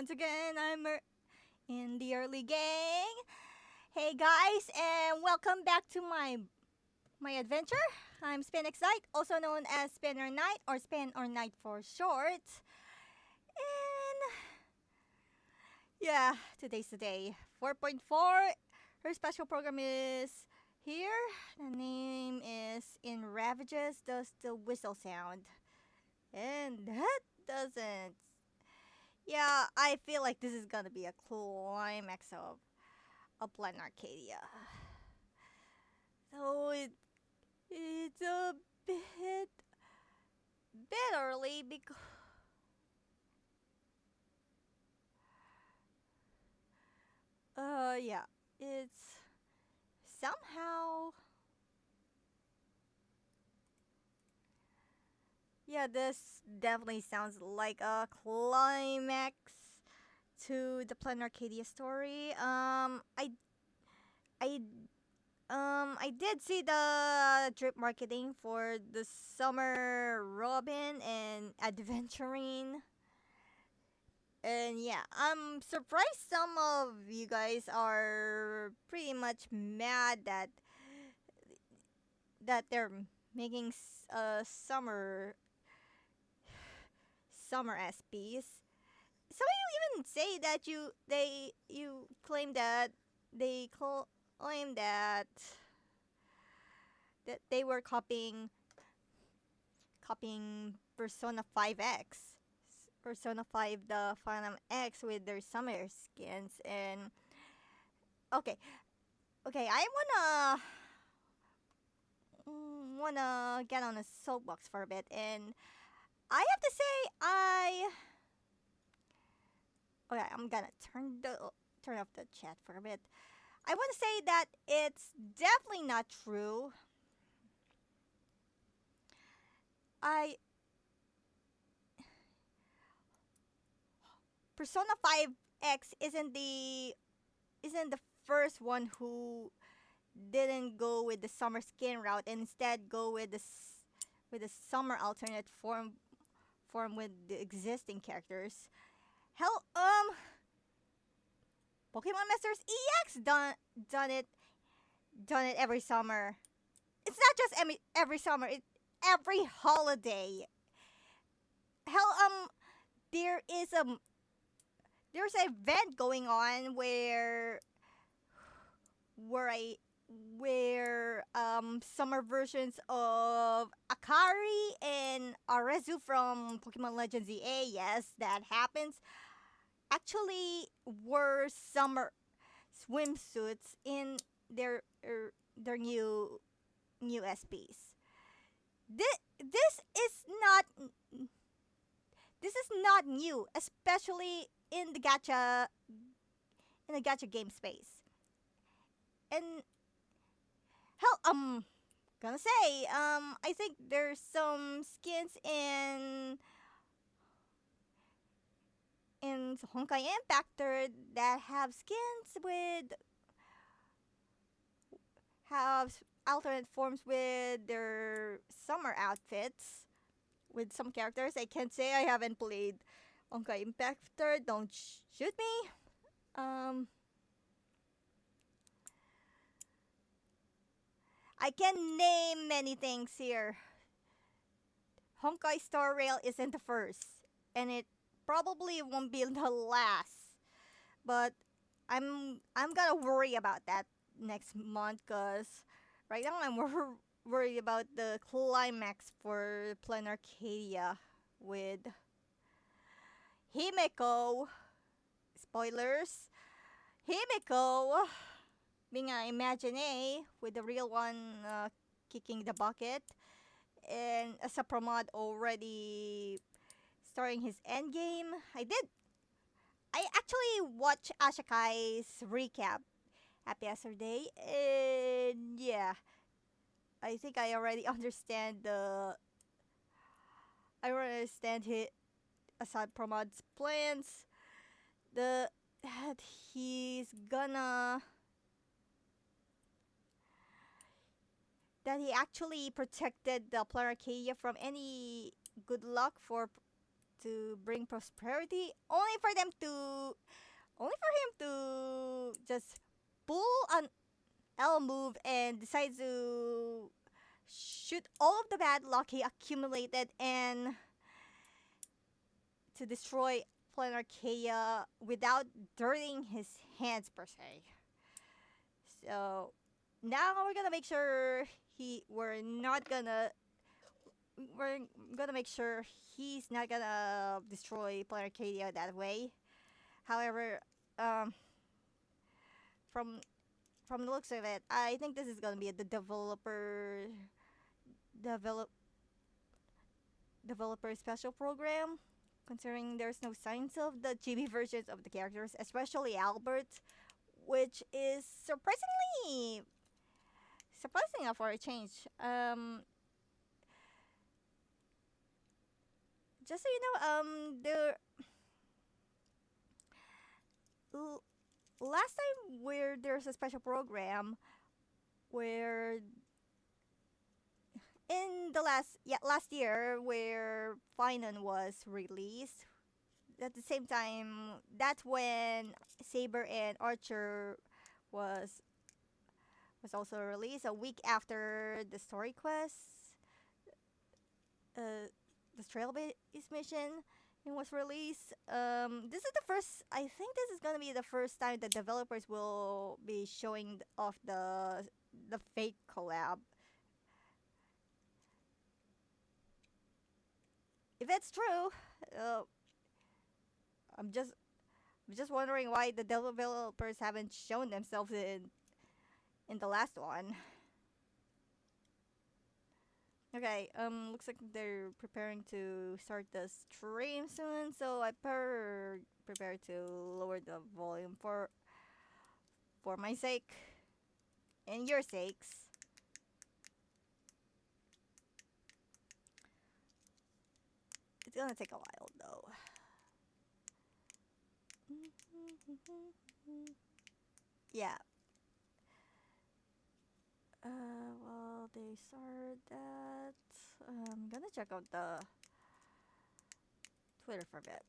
once again, I'm in the early gang. Hey guys, and welcome back to my adventure. I'm Spin Excite, also known as Spinner Knight or Spin or Knight for short. And yeah, today's the day. 4.4. Her special program is here. The name is In Ravages Does the Whistle Sound. And that doesn't. Yeah, I feel like this is gonna be a climax of Upland Arcadia. So it's a bit early because yeah, it's somehow yeah, this definitely sounds like a climax to the Plan Arcadia story. I I did see the drip marketing for the summer Robin and adventuring. And yeah, I'm surprised some of you guys are pretty much mad that they're making summer SPs. Some of you even say that you claim that they claim that they were copying Persona 5X. Persona 5 the Final X with their summer skins. And okay, I wanna get on a soapbox for a bit, and I have to say okay, I'm gonna turn off the chat for a bit. I want to say that it's definitely not true. I Persona 5X isn't the first one who didn't go with the summer skin route and instead go with with the summer alternate form with the existing characters. Hell, Pokemon Masters EX done it every summer. It's not just every summer. It every holiday. Hell, there is a there's an event going on where I where summer versions of Akari and Arezu from Pokemon Legends ZA, yes, that happens, actually wore summer swimsuits in their new SPs. This is not this is not new, especially in the gacha game space. And hell, gonna say, I think there's some skins in Honkai Impactor that have skins with have alternate forms with their summer outfits with some characters. I can't say I haven't played Honkai Impactor. Don't shoot me. Um, I can name many things here. Honkai Star Rail isn't the first, and it probably won't be the last. But I'm gonna worry about that next month, cause right now I'm worried about the climax for Plan Arcadia with Himeko. Spoilers. Himeko being an Imagine with the real one kicking the bucket, and as a Pramod already starting his endgame. I actually watched Ashakai's recap happy yesterday, and yeah, I think I already understand his Assad Pramod's plans. The that he's gonna that he actually protected the Player Arcadia from any good luck to bring prosperity, only for him to just pull an L move and decide to shoot all of the bad luck he accumulated and to destroy Planet Archaea without dirtying his hands per se. So now we're gonna make sure we're gonna make sure he's not gonna destroy Planet Arcadia that way. However, um, from from the looks of it, I think this is gonna be the develop developer special program. Considering there's no signs of the chibi versions of the characters, especially Albert, which is surprising enough for a change. Just so you know, l- last time where there's a special program where in the last year where Finon was released. At the same time, that's when Saber and Archer was also released a week after the story quest, the Trailbase mission. It was released. This is the first. I think this is gonna be the first time the developers will be showing off the fake collab. If it's true, uh, I'm just wondering why the developers haven't shown themselves in the last one. Okay, looks like they're preparing to start the stream soon, so I prepare to lower the volume for my sake and your sakes. It's gonna take a while though. Yeah. Well, they started that. I'm gonna check out the Twitter for a bit.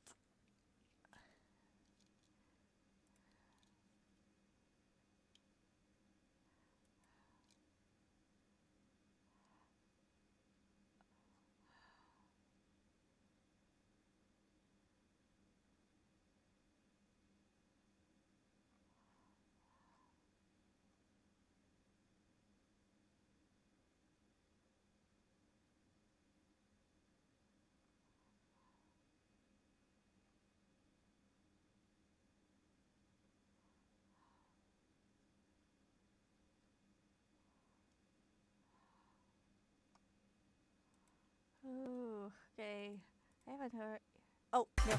Oh, okay. I haven't heard. Oh, no.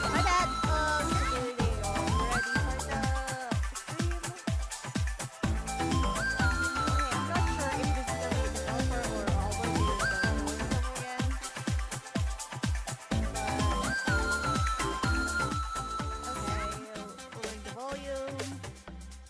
My bad. Did they already start the stream? Okay, I'm not sure if this is gonna be a developer or Albert is gonna join us over again. Okay, lowering the volume. Okay.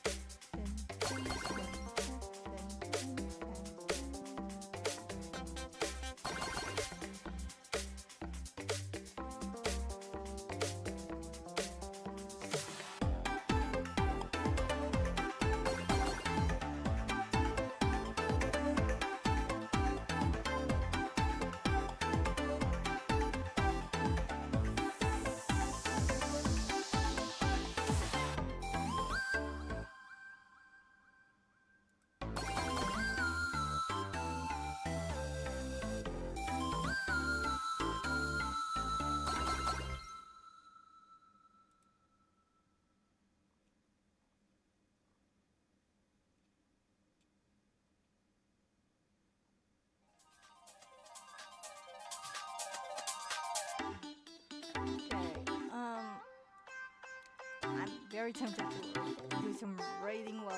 I'm very tempted to do some raiding while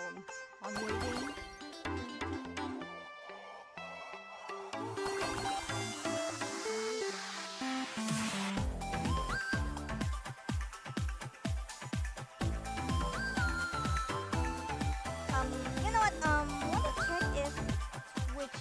I'm waiting. You know what? Want to check if Twitch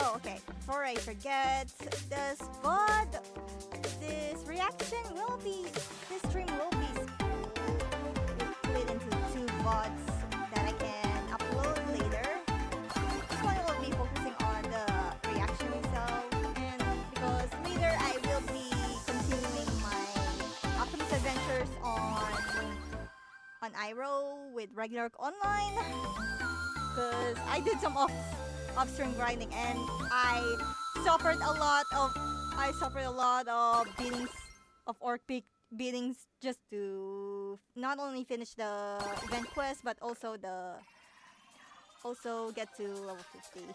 Oh, okay. Before I forget, this VOD, this reaction will be, this stream will be split into 2 VODs that I can upload later. This one will be focusing on the reaction itself, and because later I will be continuing my Optimus adventures on iRow with Ragnarok Online, because I did some off-stream grinding and I suffered a lot of beatings, of orc beatings, just to not only finish the event quest but also get to level 50.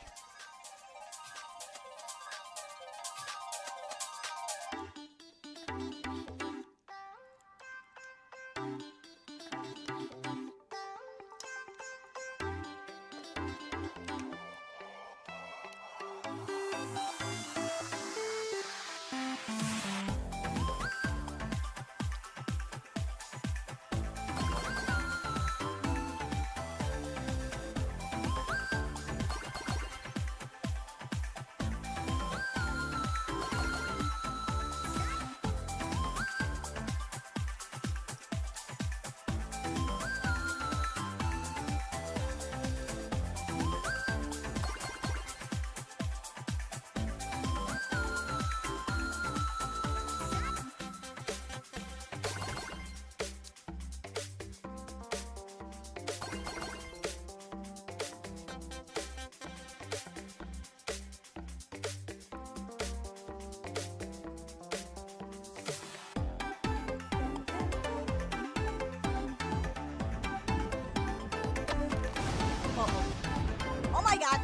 Oh my god,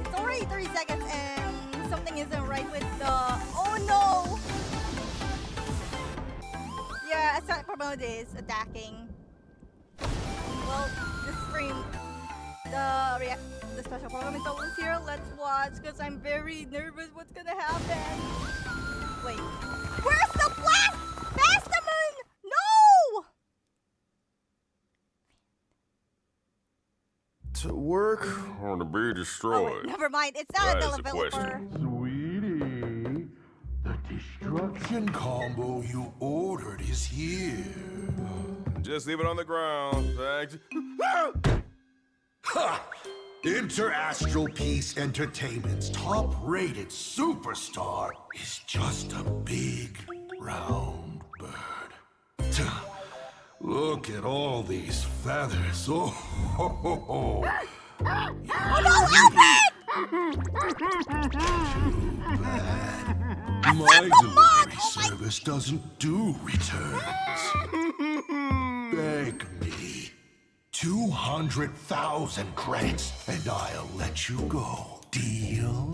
it's already 30 seconds and something isn't right with the... Oh no! Yeah, Attack Promote is attacking. Well, the stream, the special program is almost here. Let's watch, because I'm very nervous what's gonna happen. Wait, where's the blast? Bastamon! No! To work or to be destroyed? Oh, wait, never mind, it's not a That is the developer. Sweetie, the destruction combo you ordered is here. Just leave it on the ground. Thanks. Ha! Interastral Peace Entertainment's top-rated superstar is just a big, round bird. Tuh. Look at all these feathers. Oh, ho, ho, ho. Oh no, help me! Too bad. My delivery service doesn't do returns. Beg me. 200,000 credits and I'll let you go. Deal?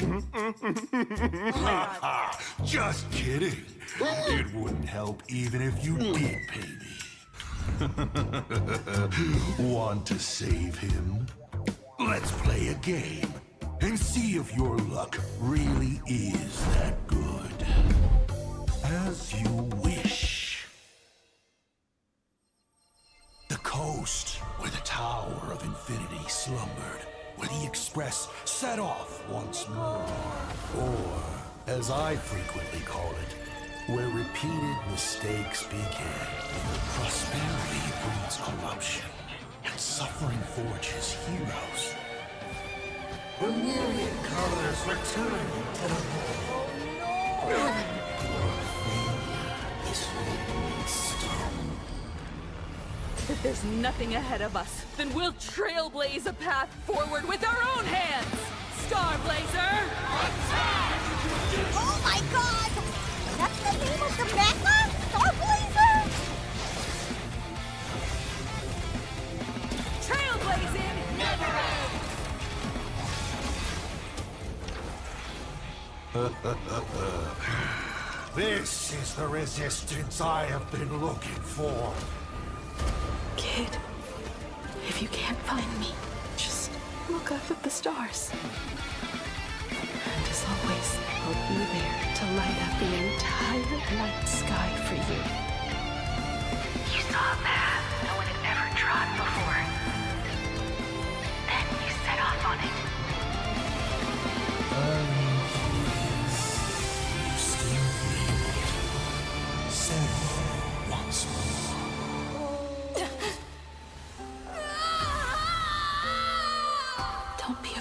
Just kidding. It wouldn't help even if you did pay me. Want to save him? Let's play a game and see if your luck really is that good. As you wish. The coast where the Tower of Infinity slumbered, where the Express set off once more. Or, as I frequently call it, where repeated mistakes began. Prosperity breeds corruption, and suffering forges heroes. A million colors return to the world. Failure is written in stone. If there's nothing ahead of us, then we'll trailblaze a path forward with our own hands! Starblazer! Attack! Oh my god! That's the name of the mecha? Starblazer? Trailblazing never ends! This is the resistance I have been looking for. Kid, if you can't find me, just look up at the stars. And as always, I'll be there to light up the entire night sky for you. You saw a path no one had ever trod before. Then you set off on it.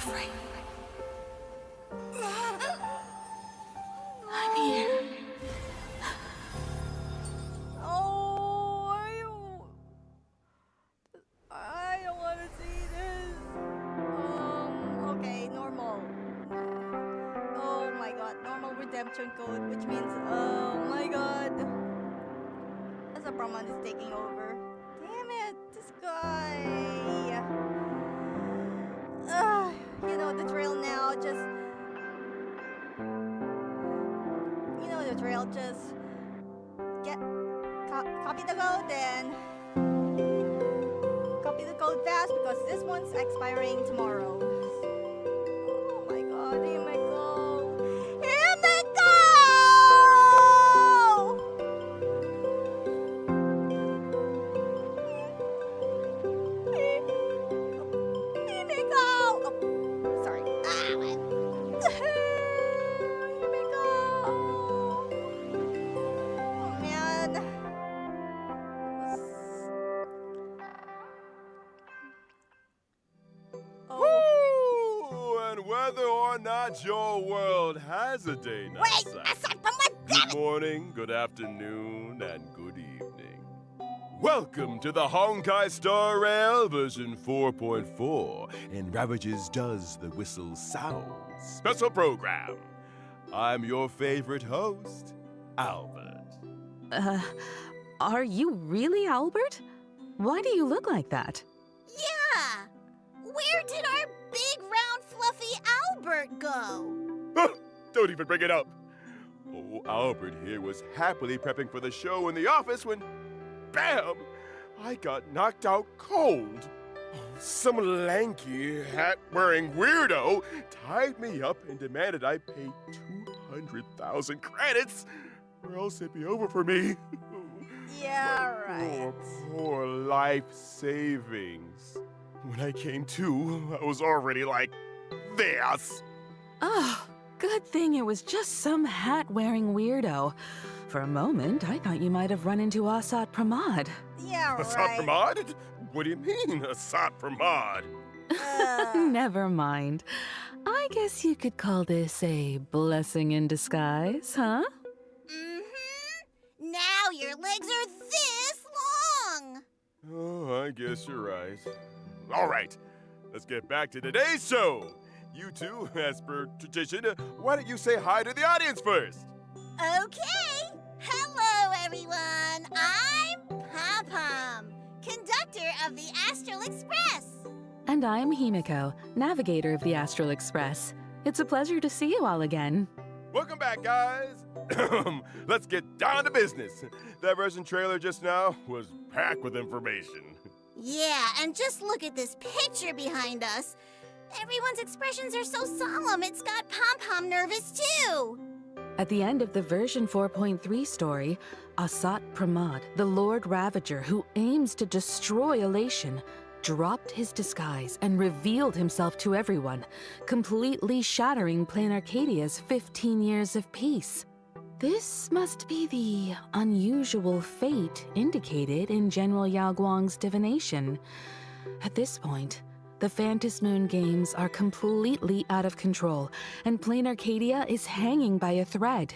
afraid. I'm here. Oh, I don't want to see this. Okay, normal. Oh my god, normal redemption code, which means, oh my god. As a Brahman is taking over. Damn it, this guy. You know the drill now, just... You know the drill, just... Copy the code, then... Copy the code fast, because this one's expiring tomorrow. Oh my god, here we go! Here we go! Here we go! Oh, sorry. Here we go! Oh man. Oh. Woo! And whether or not your world has a day night Wait! cycle, Aside from what? Damn good it! morning, good afternoon, and good evening. Welcome to the Honkai Star Rail version 4.4 and Ravages Does the Whistle Sound special program. I'm your favorite host, Albert. Are you really Albert? Why do you look like that? Yeah! Where did our big, round, fluffy Albert go? Don't even bring it up. Oh, Albert here was happily prepping for the show in the office when, bam, I got knocked out cold. Some lanky, hat-wearing weirdo tied me up and demanded I pay 200,000 credits, or else it'd be over for me. Yeah, right. Poor life savings. When I came to, I was already like this. Oh, good thing it was just some hat-wearing weirdo. For a moment, I thought you might have run into Asat Pramod. Yeah, Asat right. Pramod? What do you mean, Asat Pramod? Never mind. I guess you could call this a blessing in disguise, huh? Mm-hmm. Now your legs are this long. Oh, I guess you're right. All right, let's get back to today's show. You two, as per tradition, why don't you say hi to the audience first? Okay. Hello, everyone. I'm Pom-Pom, conductor of the Astral Express. And I'm Himiko, navigator of the Astral Express. It's a pleasure to see you all again. Welcome back, guys. Let's get down to business. That version trailer just now was packed with information. Yeah, and just look at this picture behind us. Everyone's expressions are so solemn, it's got Pom-Pom nervous too. At the end of the version 4.3 story, Asat Pramod, the Lord Ravager who aims to destroy Elation, dropped his disguise and revealed himself to everyone, completely shattering Plain Arcadia's 15 years of peace. This must be the unusual fate indicated in General Yao Guang's divination. At this point, the Phantasmoon games are completely out of control, and Plain Arcadia is hanging by a thread.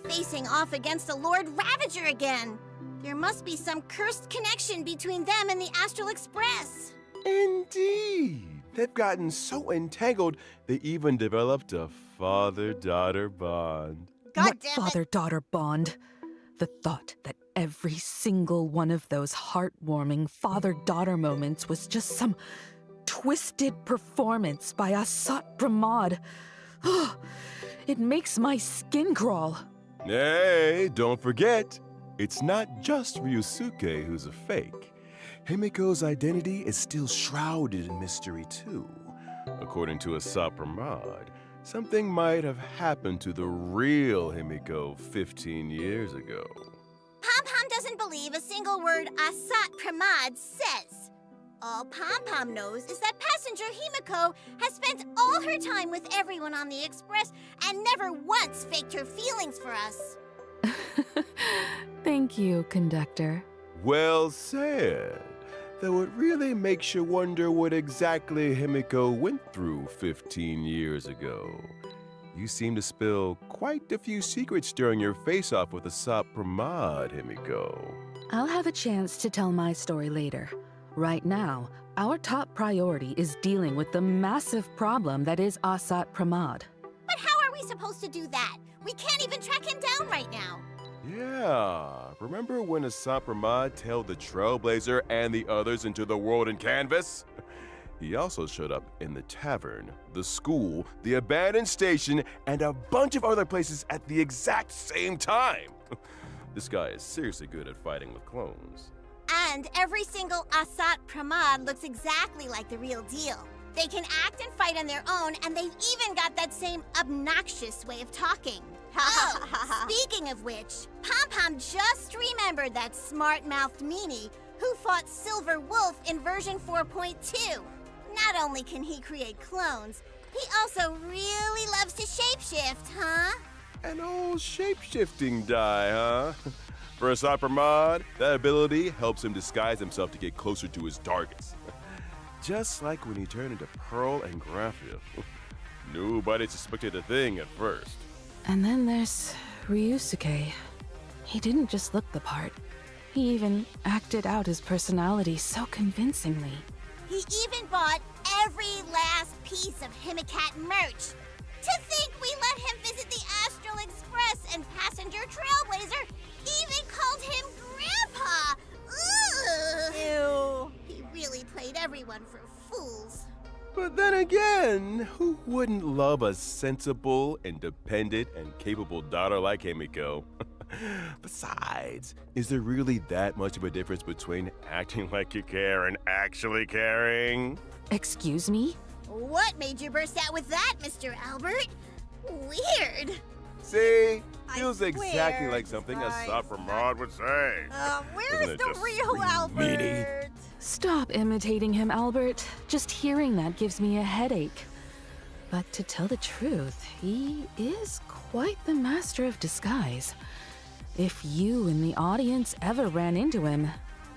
Facing off against the Lord Ravager again. There must be some cursed connection between them and the Astral Express. Indeed. They've gotten so entangled, they even developed a father-daughter bond. God What damn it. father-daughter bond? The thought that every single one of those heartwarming father-daughter moments was just some twisted performance by Asat Pramod. It makes my skin crawl. Hey, don't forget, it's not just Ryusuke who's a fake. Himiko's identity is still shrouded in mystery too. According to Asat Pramod, something might have happened to the real Himiko 15 years ago. Pom-Pom doesn't believe a single word Asat Pramod says. All Pom-Pom knows is that passenger Himiko has spent all her time with everyone on the Express and never once faked her feelings for us. Thank you, conductor. Well said. Though it really makes you wonder what exactly Himiko went through 15 years ago. You seem to spill quite a few secrets during your face-off with Asat Pramod, Himiko. I'll have a chance to tell my story later. Right now, our top priority is dealing with the massive problem that is Asat Pramod. But how are we supposed to do that? We can't even track him down right now. Yeah, remember when Asat Pramod tailed the Trailblazer and the others into the world in canvas? He also showed up in the tavern, the school, the abandoned station, and a bunch of other places at the exact same time. This guy is seriously good at fighting with clones. And every single Asat Pramod looks exactly like the real deal. They can act and fight on their own, and they've even got that same obnoxious way of talking. Oh, speaking of which, Pom-Pom just remembered that smart-mouthed meanie who fought Silver Wolf in version 4.2. Not only can he create clones, he also really loves to shapeshift, huh? An old shape-shifting die, huh? For Asat Pramod, that ability helps him disguise himself to get closer to his targets. Just like when he turned into Pearl and Graphia. Nobody suspected a thing at first. And then there's Ryusuke. He didn't just look the part. He even acted out his personality so convincingly. He even bought every last piece of Himicat merch. To think we let him visit the Astral Express and Passenger Trailblazer even called him Grandpa! Ugh. Ew. He really played everyone for fools. But then again, who wouldn't love a sensible, independent, and capable daughter like Himiko? Besides, is there really that much of a difference between acting like you care and actually caring? Excuse me? What made you burst out with that, Mr. Albert? Weird. See? I Feels exactly swear, like something guys. Asat Pramod would say. Where Isn't is it the just real scream Albert? meanie? Stop imitating him, Albert. Just hearing that gives me a headache. But to tell the truth, he is quite the master of disguise. If you in the audience ever ran into him,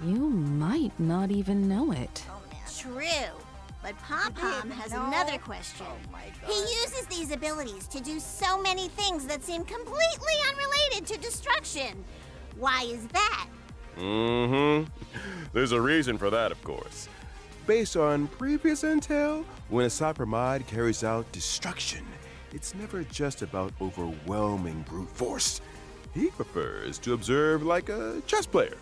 you might not even know it. True. But Pom-Pom has another question. Oh my god. He uses these abilities to do so many things that seem completely unrelated to destruction. Why is that? Mm-hmm. There's a reason for that, of course. Based on previous intel, when Asat Pramod carries out destruction, it's never just about overwhelming brute force. He prefers to observe like a chess player,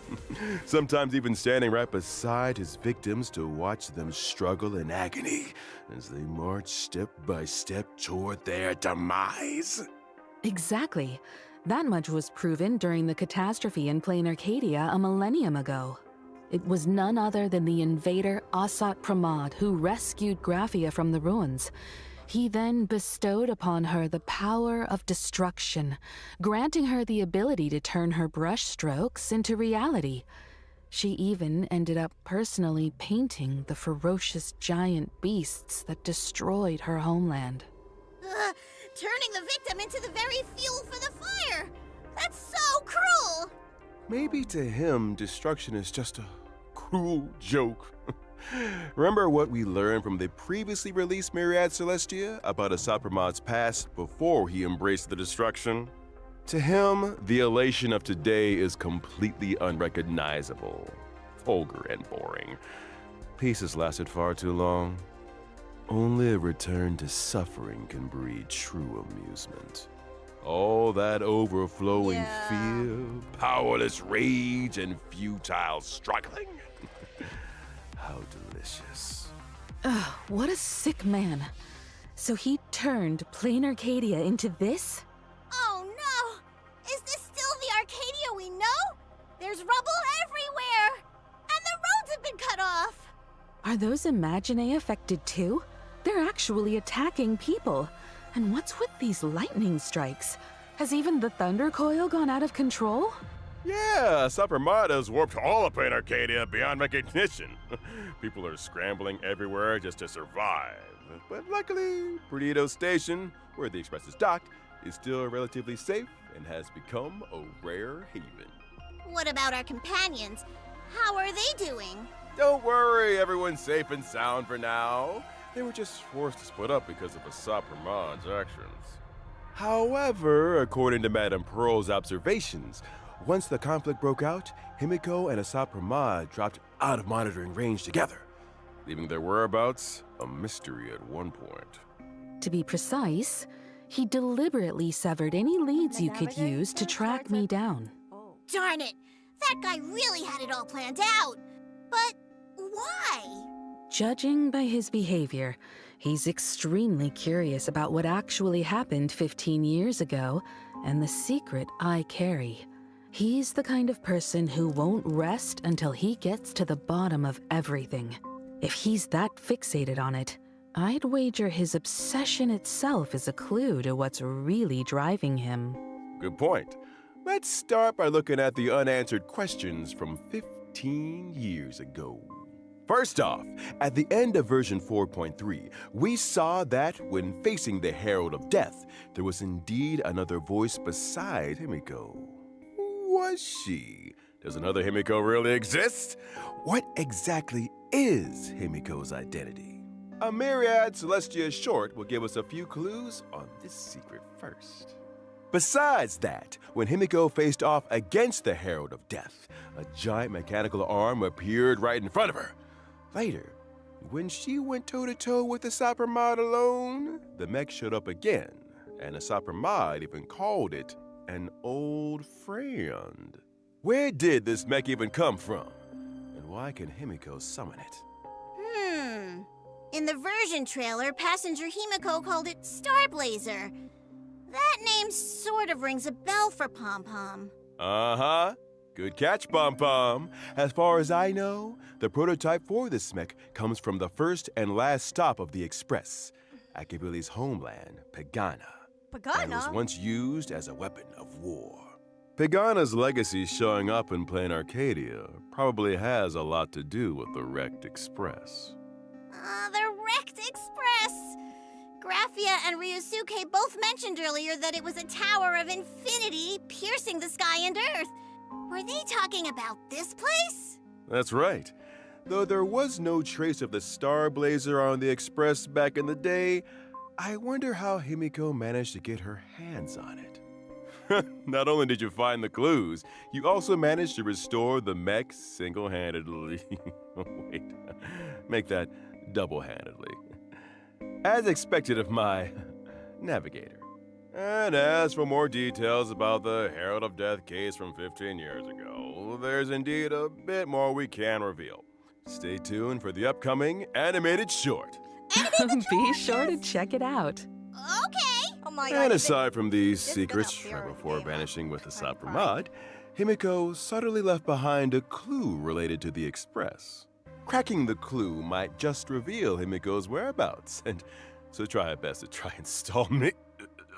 sometimes even standing right beside his victims to watch them struggle in agony as they march step by step toward their demise. Exactly. That much was proven during the catastrophe in Plain Arcadia a millennium ago. It was none other than the invader Asat Pramod who rescued Graphia from the ruins. He then bestowed upon her the power of destruction, granting her the ability to turn her brushstrokes into reality. She even ended up personally painting the ferocious giant beasts that destroyed her homeland. Turning the victim into the very fuel for the fire! That's so cruel! Maybe to him, destruction is just a cruel joke. Remember what we learned from the previously released Myriad Celestia about Asat Pramod's past before he embraced the destruction? To him, the elation of today is completely unrecognizable, vulgar and boring. Peace has lasted far too long. Only a return to suffering can breed true amusement. All that overflowing fear, powerless rage, and futile struggling. How delicious. Ugh, what a sick man. So he turned Plain Arcadia into this? Oh no! Is this still the Arcadia we know? There's rubble everywhere! And the roads have been cut off! Are those Imaginae affected too? They're actually attacking people. And what's with these lightning strikes? Has even the Thunder Coil gone out of control? Yeah, Asat Pramod has warped all of Plain Arcadia beyond recognition. People are scrambling everywhere just to survive. But luckily, Perdido Station, where the express is docked, is still relatively safe and has become a rare haven. What about our companions? How are they doing? Don't worry, everyone's safe and sound for now. They were just forced to split up because of Asat Pramad's actions. However, according to Madame Pearl's observations, once the conflict broke out, Himiko and Asat Pramad dropped out of monitoring range together, leaving their whereabouts a mystery at one point. To be precise, he deliberately severed any leads you could use to track me down. Darn it! That guy really had it all planned out! But why? Judging by his behavior, he's extremely curious about what actually happened 15 years ago and the secret I carry. He's the kind of person who won't rest until he gets to the bottom of everything. If he's that fixated on it, I'd wager his obsession itself is a clue to what's really driving him. Good point. Let's start by looking at the unanswered questions from 15 years ago. First off, at the end of version 4.3, we saw that when facing the Herald of Death, there was indeed another voice beside Himiko. Was she? Does another Himiko really exist? What exactly is Himiko's identity? A myriad Celestia short will give us a few clues on this secret first. Besides that, when Himiko faced off against the Herald of Death, a giant mechanical arm appeared right in front of her. Later, when she went toe-to-toe with Asat Pramad alone, the mech showed up again, and Asat Pramad even called it an old friend. Where did this mech even come from? And why can Himiko summon it? In the version trailer, Passenger Himiko called it Starblazer. That name sort of rings a bell for Pom Pom. Uh-huh. Good catch, Pom Pom. As far as I know, the prototype for this mech comes from the first and last stop of the Express, Akabili's homeland, Pagana. And was once used as a weapon of war. Pagana's legacy showing up in plain Arcadia probably has a lot to do with the wrecked Express. The wrecked Express! Graphia and Ryusuke both mentioned earlier that it was a tower of infinity piercing the sky and earth. Were they talking about this place? That's right. Though there was no trace of the Starblazer on the Express back in the day, I wonder how Himiko managed to get her hands on it. Not only did you find the clues, you also managed to restore the mech single-handedly. Wait, make that double-handedly. As expected of my navigator. And as for more details about the Herald of Death case from 15 years ago, there's indeed a bit more we can reveal. Stay tuned for the upcoming animated short. Be sure to check it out. Okay. Oh my god. And aside from these secrets, gonna right appear before in the vanishing with Asat Asat Pramad, Himiko subtly left behind a clue related to the Express. Cracking the clue might just reveal Himiko's whereabouts, and so try our best to try and stall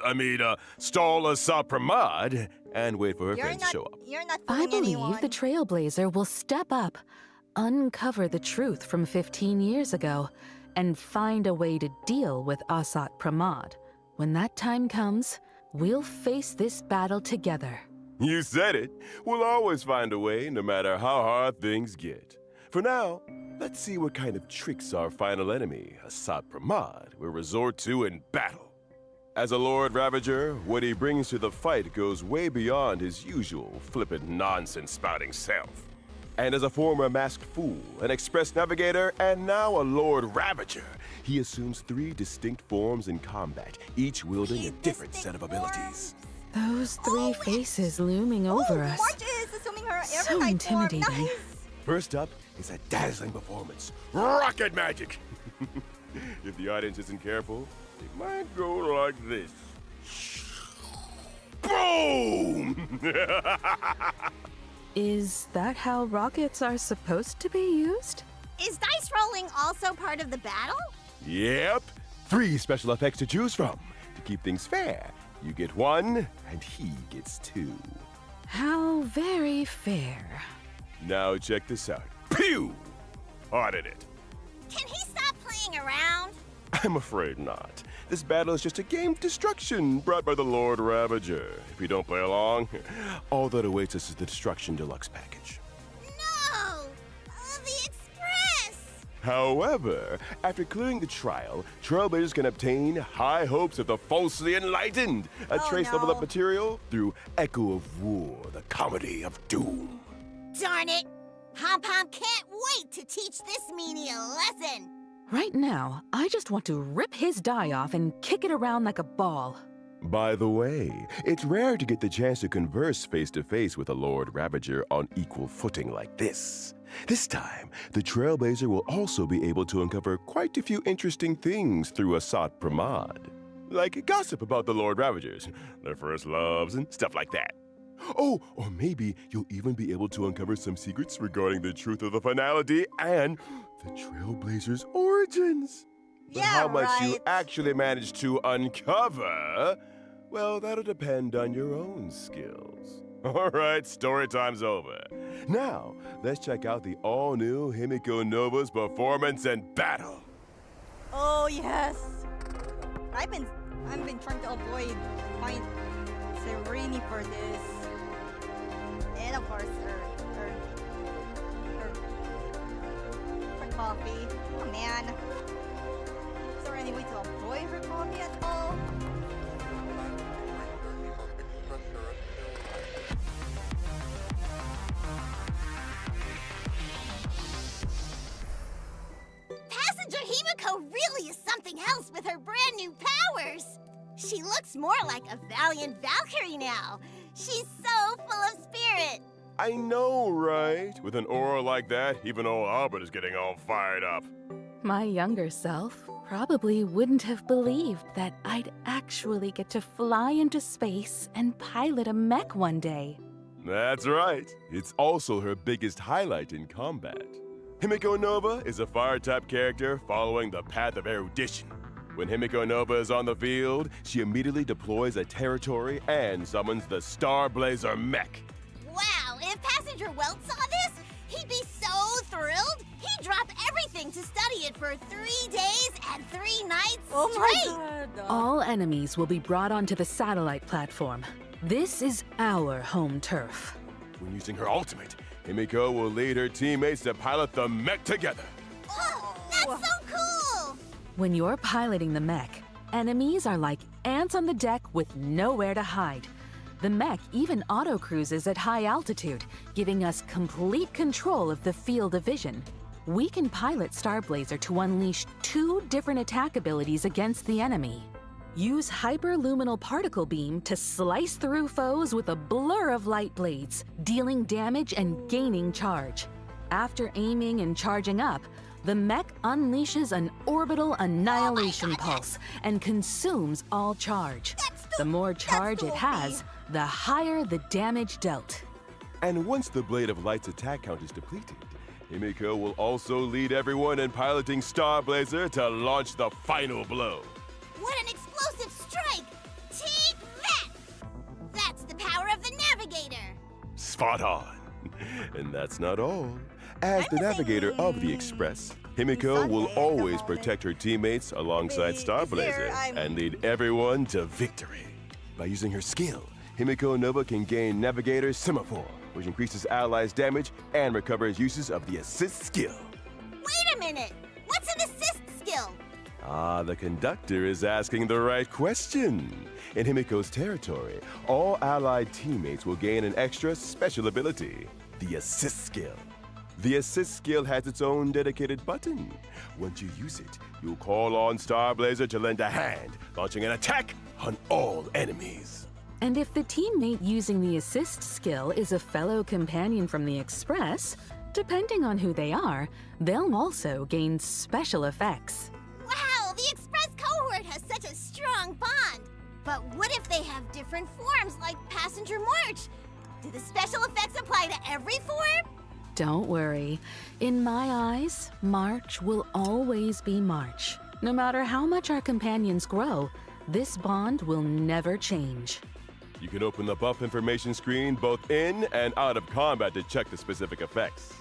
Asat Pramad and wait for her friends to show up. You're not I fooling believe anyone. the Trailblazer will step up, uncover the truth from 15 years ago, and find a way to deal with Asat Pramad. When that time comes, we'll face this battle together. You said it. We'll always find a way, no matter how hard things get. For now, let's see what kind of tricks our final enemy, Asat Pramad, will resort to in battle. As a Lord Ravager, what he brings to the fight goes way beyond his usual flippant nonsense-spouting self. And as a former masked fool, an express navigator, and now a Lord Ravager, he assumes 3 distinct forms in combat, each wielding a different set of abilities. Those 3 faces looming over us. March is assuming her So Airkite intimidating. form. Nice. First up is a dazzling performance, rocket magic. If the audience isn't careful, it might go like this. Boom! Is that how rockets are supposed to be used? Is dice rolling also part of the battle? Yep, 3 special effects to choose from. To keep things fair, you get 1, and he gets 2. How very fair. Now check this out. Pew! Hearted it. Can he stop playing around? I'm afraid not. This battle is just a game of destruction brought by the Lord Ravager. If you don't play along, all that awaits us is the Destruction Deluxe package. No! The Express! However, after clearing the trial, Trailblazers can obtain High Hopes of the Falsely Enlightened, a Oh, trace level up no. material through Echo of War, the comedy of doom. Darn it! Pom Pom can't wait to teach this meanie a lesson. Right now, I just want to rip his die off and kick it around like a ball. By the way, it's rare to get the chance to converse face to face with a Lord Ravager on equal footing like this. This time, the Trailblazer will also be able to uncover quite a few interesting things through Asat Pramad. Like gossip about the Lord Ravagers, their first loves, and stuff like that. Oh, or maybe you'll even be able to uncover some secrets regarding the truth of the finality and the Trailblazers' origins. But Yeah, how much you right. actually manage to uncover, well, that'll depend on your own skills. All right, story time's over. Now, let's check out the all-new Himiko Nova's performance and battle. Oh yes. I've been trying to find Sereni for this. And of course her coffee. Oh man. Is there any way to avoid her coffee at all? Passenger Himiko really is something else with her brand new powers. She looks more like a valiant Valkyrie now. She's so full of spirit. I know, right? With an aura like that, even old Albert is getting all fired up. My younger self probably wouldn't have believed that I'd actually get to fly into space and pilot a mech one day. That's right. It's also her biggest highlight in combat. Himiko Nova is a fire-type character following the path of erudition. When Himiko Nova is on the field, she immediately deploys a territory and summons the Starblazer mech. Wow, if Passenger Welt saw this, he'd be so thrilled. He'd drop everything to study it for 3 days and 3 nights Oh my straight. god. All enemies will be brought onto the satellite platform. This is our home turf. When using her ultimate, Himiko will lead her teammates to pilot the mech together. Oh, that's so cool. When you're piloting the mech, enemies are like ants on the deck with nowhere to hide. The mech even auto-cruises at high altitude, giving us complete control of the field of vision. We can pilot Starblazer to unleash 2 different attack abilities against the enemy. Use hyperluminal particle beam to slice through foes with a blur of light blades, dealing damage and gaining charge. After aiming and charging up, the mech unleashes an orbital annihilation pulse and consumes all charge. The more charge it has, the higher the damage dealt. And once the Blade of Light's attack count is depleted, Himiko will also lead everyone in piloting Starblazer to launch the final blow. What an explosive strike! Take that! That's the power of the Navigator. Spot on. And that's not all. As the navigator of the Express, Himiko will Sunday, always the protect her teammates alongside This Starblazer year, I'm- and lead everyone to victory. By using her skill, Himiko Nova can gain Navigator Semaphore, which increases allies' damage and recovers uses of the assist skill. Wait a minute! What's an assist skill? Ah, the conductor is asking the right question. In Himiko's territory, all allied teammates will gain an extra special ability, the assist skill. The assist skill has its own dedicated button. Once you use it, you'll call on Starblazer to lend a hand, launching an attack on all enemies. And if the teammate using the assist skill is a fellow companion from the Express, depending on who they are, they'll also gain special effects. Wow, the Express cohort has such a strong bond. But what if they have different forms like Passenger March? Do the special effects apply to every form? Don't worry. In my eyes, March will always be March. No matter how much our companions grow, this bond will never change. You can open the buff information screen both in and out of combat to check the specific effects.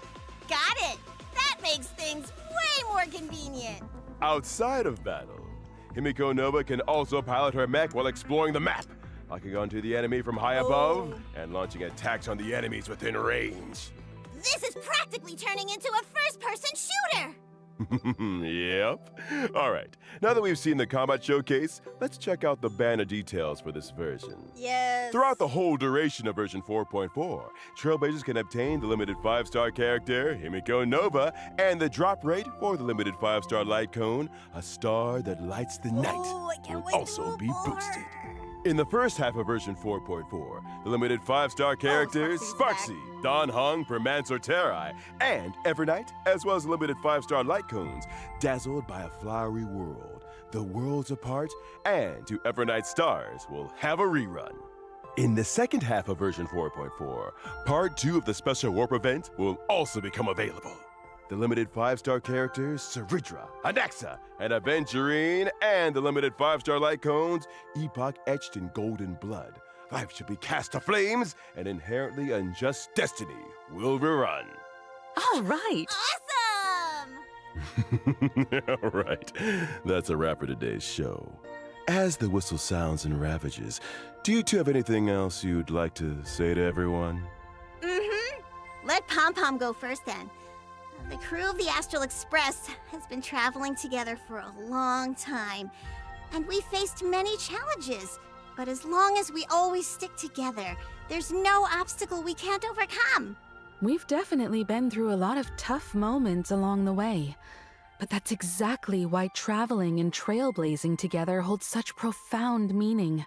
Got it! That makes things way more convenient. Outside of battle, Himiko Nova can also pilot her mech while exploring the map, locking onto the enemy from high above and launching attacks on the enemies within range. This is practically turning into a first-person shooter! Yep. All right. Now that we've seen the combat showcase, let's check out the banner details for this version. Yes. Throughout the whole duration of version 4.4, Trailblazers can obtain the limited 5-star character, Himiko Nova, and the drop rate for the limited 5-star light cone, a star that lights the night, Oh, I can't will wait to also move be more. boosted. In the first half of version 4.4, the limited 5-star characters Sparksy's Sparksy, Don Hung, Permancer Terrai, and Evernight, as well as the limited 5-star light cones, dazzled by a flowery world, the worlds apart, and to Evernight stars will have a rerun. In the second half of version 4.4, part 2 of the special warp event will also become available. The limited 5-star characters Ceridra, Anaxa, and Aventurine, and the limited 5-star light cones Epoch etched in golden blood. Life should be cast to flames, and inherently unjust destiny will rerun. All right. Awesome! All right, that's a wrap for today's show. As the whistle sounds and ravages, do you two have anything else you'd like to say to everyone? Let Pom Pom go first then. The crew of the Astral Express has been traveling together for a long time, and we faced many challenges. But as long as we always stick together, there's no obstacle we can't overcome. We've definitely been through a lot of tough moments along the way. But that's exactly why traveling and trailblazing together holds such profound meaning.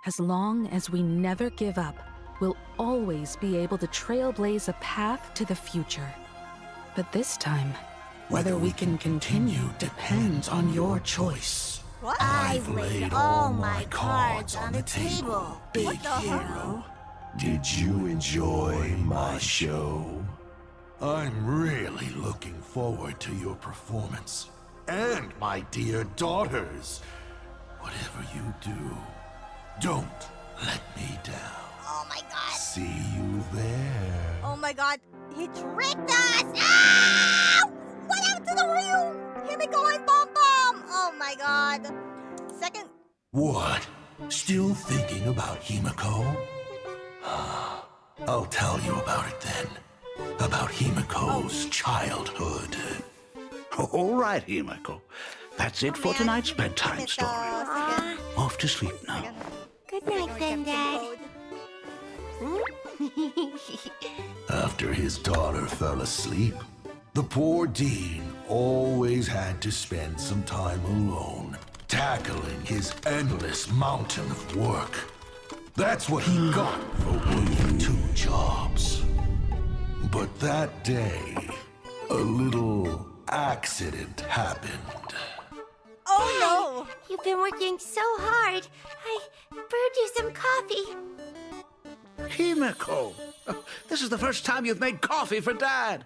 As long as we never give up, we'll always be able to trailblaze a path to the future. But this time, whether we can continue depends on your choice. What? I've laid all my cards on the table, big What the hell? Hero, did you enjoy my show? I'm really looking forward to your performance. And my dear daughters, whatever you do, don't let me down. Oh my god! See you there. Oh my god. He tricked us! No! What happened to the real Himiko and Pom Pom? Oh my god. Second. What? Still thinking about Himiko? I'll tell you about it then. About Himiko's childhood. All right, Himiko. That's it for tonight's bedtime story. Second. Off to sleep now. Second. Good night then, Dad. After his daughter fell asleep, the poor Dean always had to spend some time alone, tackling his endless mountain of work. That's what he got for working 2 jobs. But that day, a little accident happened. Oh no! You've been working so hard. I brewed you some coffee. Himiko, this is the first time you've made coffee for Dad.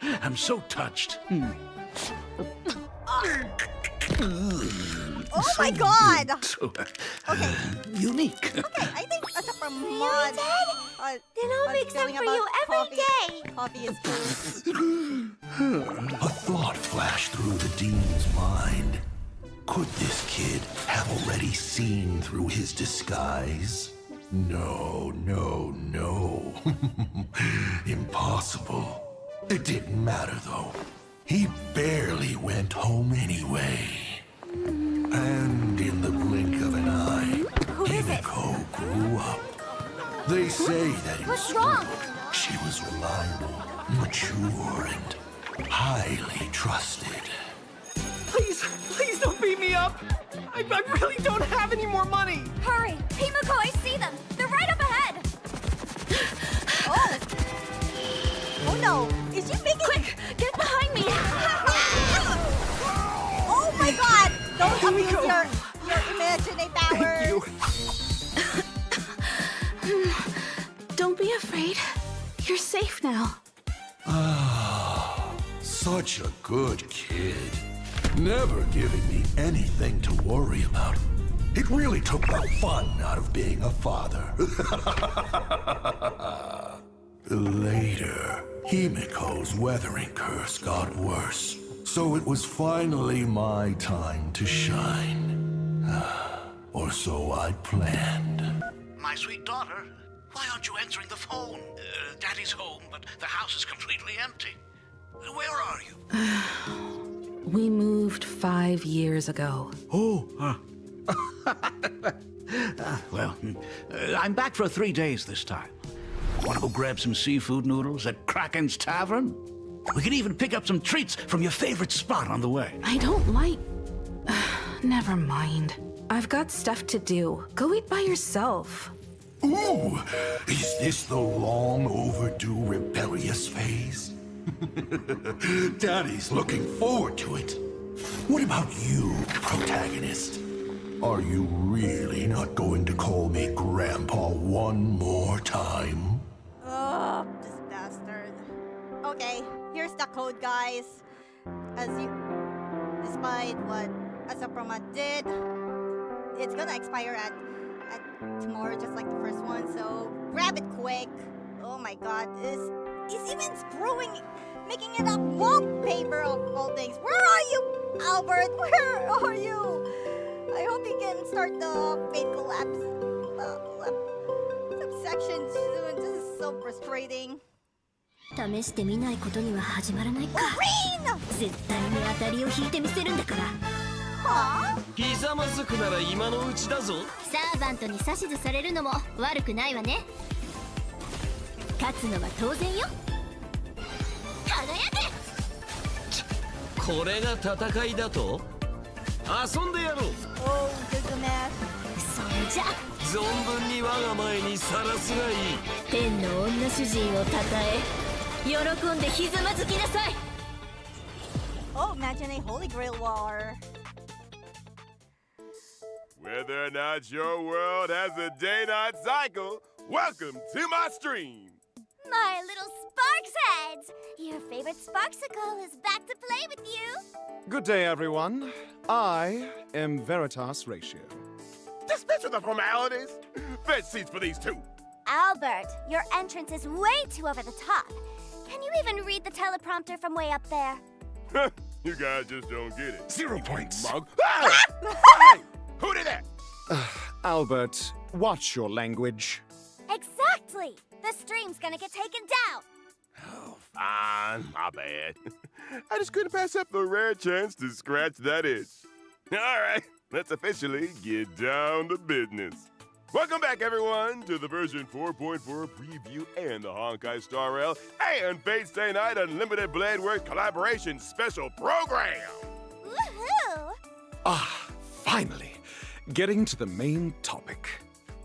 I'm so touched. Oh my god! So, Okay. unique. Okay, I think as a Really, mod, Dad? Then I'll make some feeling for about you every day. Coffee is good. A thought flashed through the Dean's mind. Could this kid have already seen through his disguise? No, no, no. Impossible. It didn't matter, though. He barely went home anyway. And in the blink of an eye, Himiko grew up. They say that in What's school, wrong? she was reliable, mature, and highly trusted. Please don't beat me up! I really don't have any more money! Hurry! Himiko, I see them! They're right up ahead! Oh! Oh no! Is she making... Quick! Get behind me! Oh my god! Don't abuse your imaginary powers! Don't be afraid. You're safe now. Such a good kid. Never giving me anything to worry about. It really took the fun out of being a father. Later, Himiko's weathering curse got worse. So it was finally my time to shine. Or so I'd planned. My sweet daughter, why aren't you answering the phone? Daddy's home, but the house is completely empty. Where are you? We moved 5 years ago. Oh, well, I'm back for 3 days this time. Want to go grab some seafood noodles at Kraken's Tavern? We can even pick up some treats from your favorite spot on the way. I don't like... Never mind. I've got stuff to do. Go eat by yourself. Ooh, is this the long overdue rebellious phase? Daddy's looking forward to it. What about you, protagonist? Are you really not going to call me Grandpa one more time? Oh, this bastard. Okay, here's the code, guys. Despite what Asaprama did, it's gonna expire at tomorrow, just like the first one. So grab it quick. Oh my God, he's even making it a wallpaper of all things. Where are you, Albert? Where are you? I hope you can start the fate collapse subsection soon. This is so frustrating. 試してみないことには始まらないか。絶対に当たりを引いてみせるんだから。はあ？ひざまずくなら今のうちだぞ。サーバントに指図されるのも悪くないわね。勝つのは当然よ。輝け！これが戦いだと？遊んでやろう。Oh, Gilgamesh. それじゃ存分に我が前にさらすがいい。天の女主人をたたえ、喜んでひざまずきなさい。Oh, imagine a Holy Grail war. Whether or not your world has a day-night cycle, welcome to my stream. My little Sparks heads! Your favorite Sparksicle is back to play with you! Good day, everyone. I am Veritas Ratio. Dispense with the formalities. Fetch seats for these two. Albert, your entrance is way too over the top. Can you even read the teleprompter from way up there? You guys just don't get it. 0 points. Mug. Hey! Who did that? Albert, watch your language. Exactly! The stream's gonna get taken down! Oh, fine. My bad. I just couldn't pass up the rare chance to scratch that itch. All right, let's officially get down to business. Welcome back, everyone, to the version 4.4 preview and the Honkai Star Rail and Fate Stay Night Unlimited Blade Works collaboration special program. Woohoo! Ah, finally. Getting to the main topic.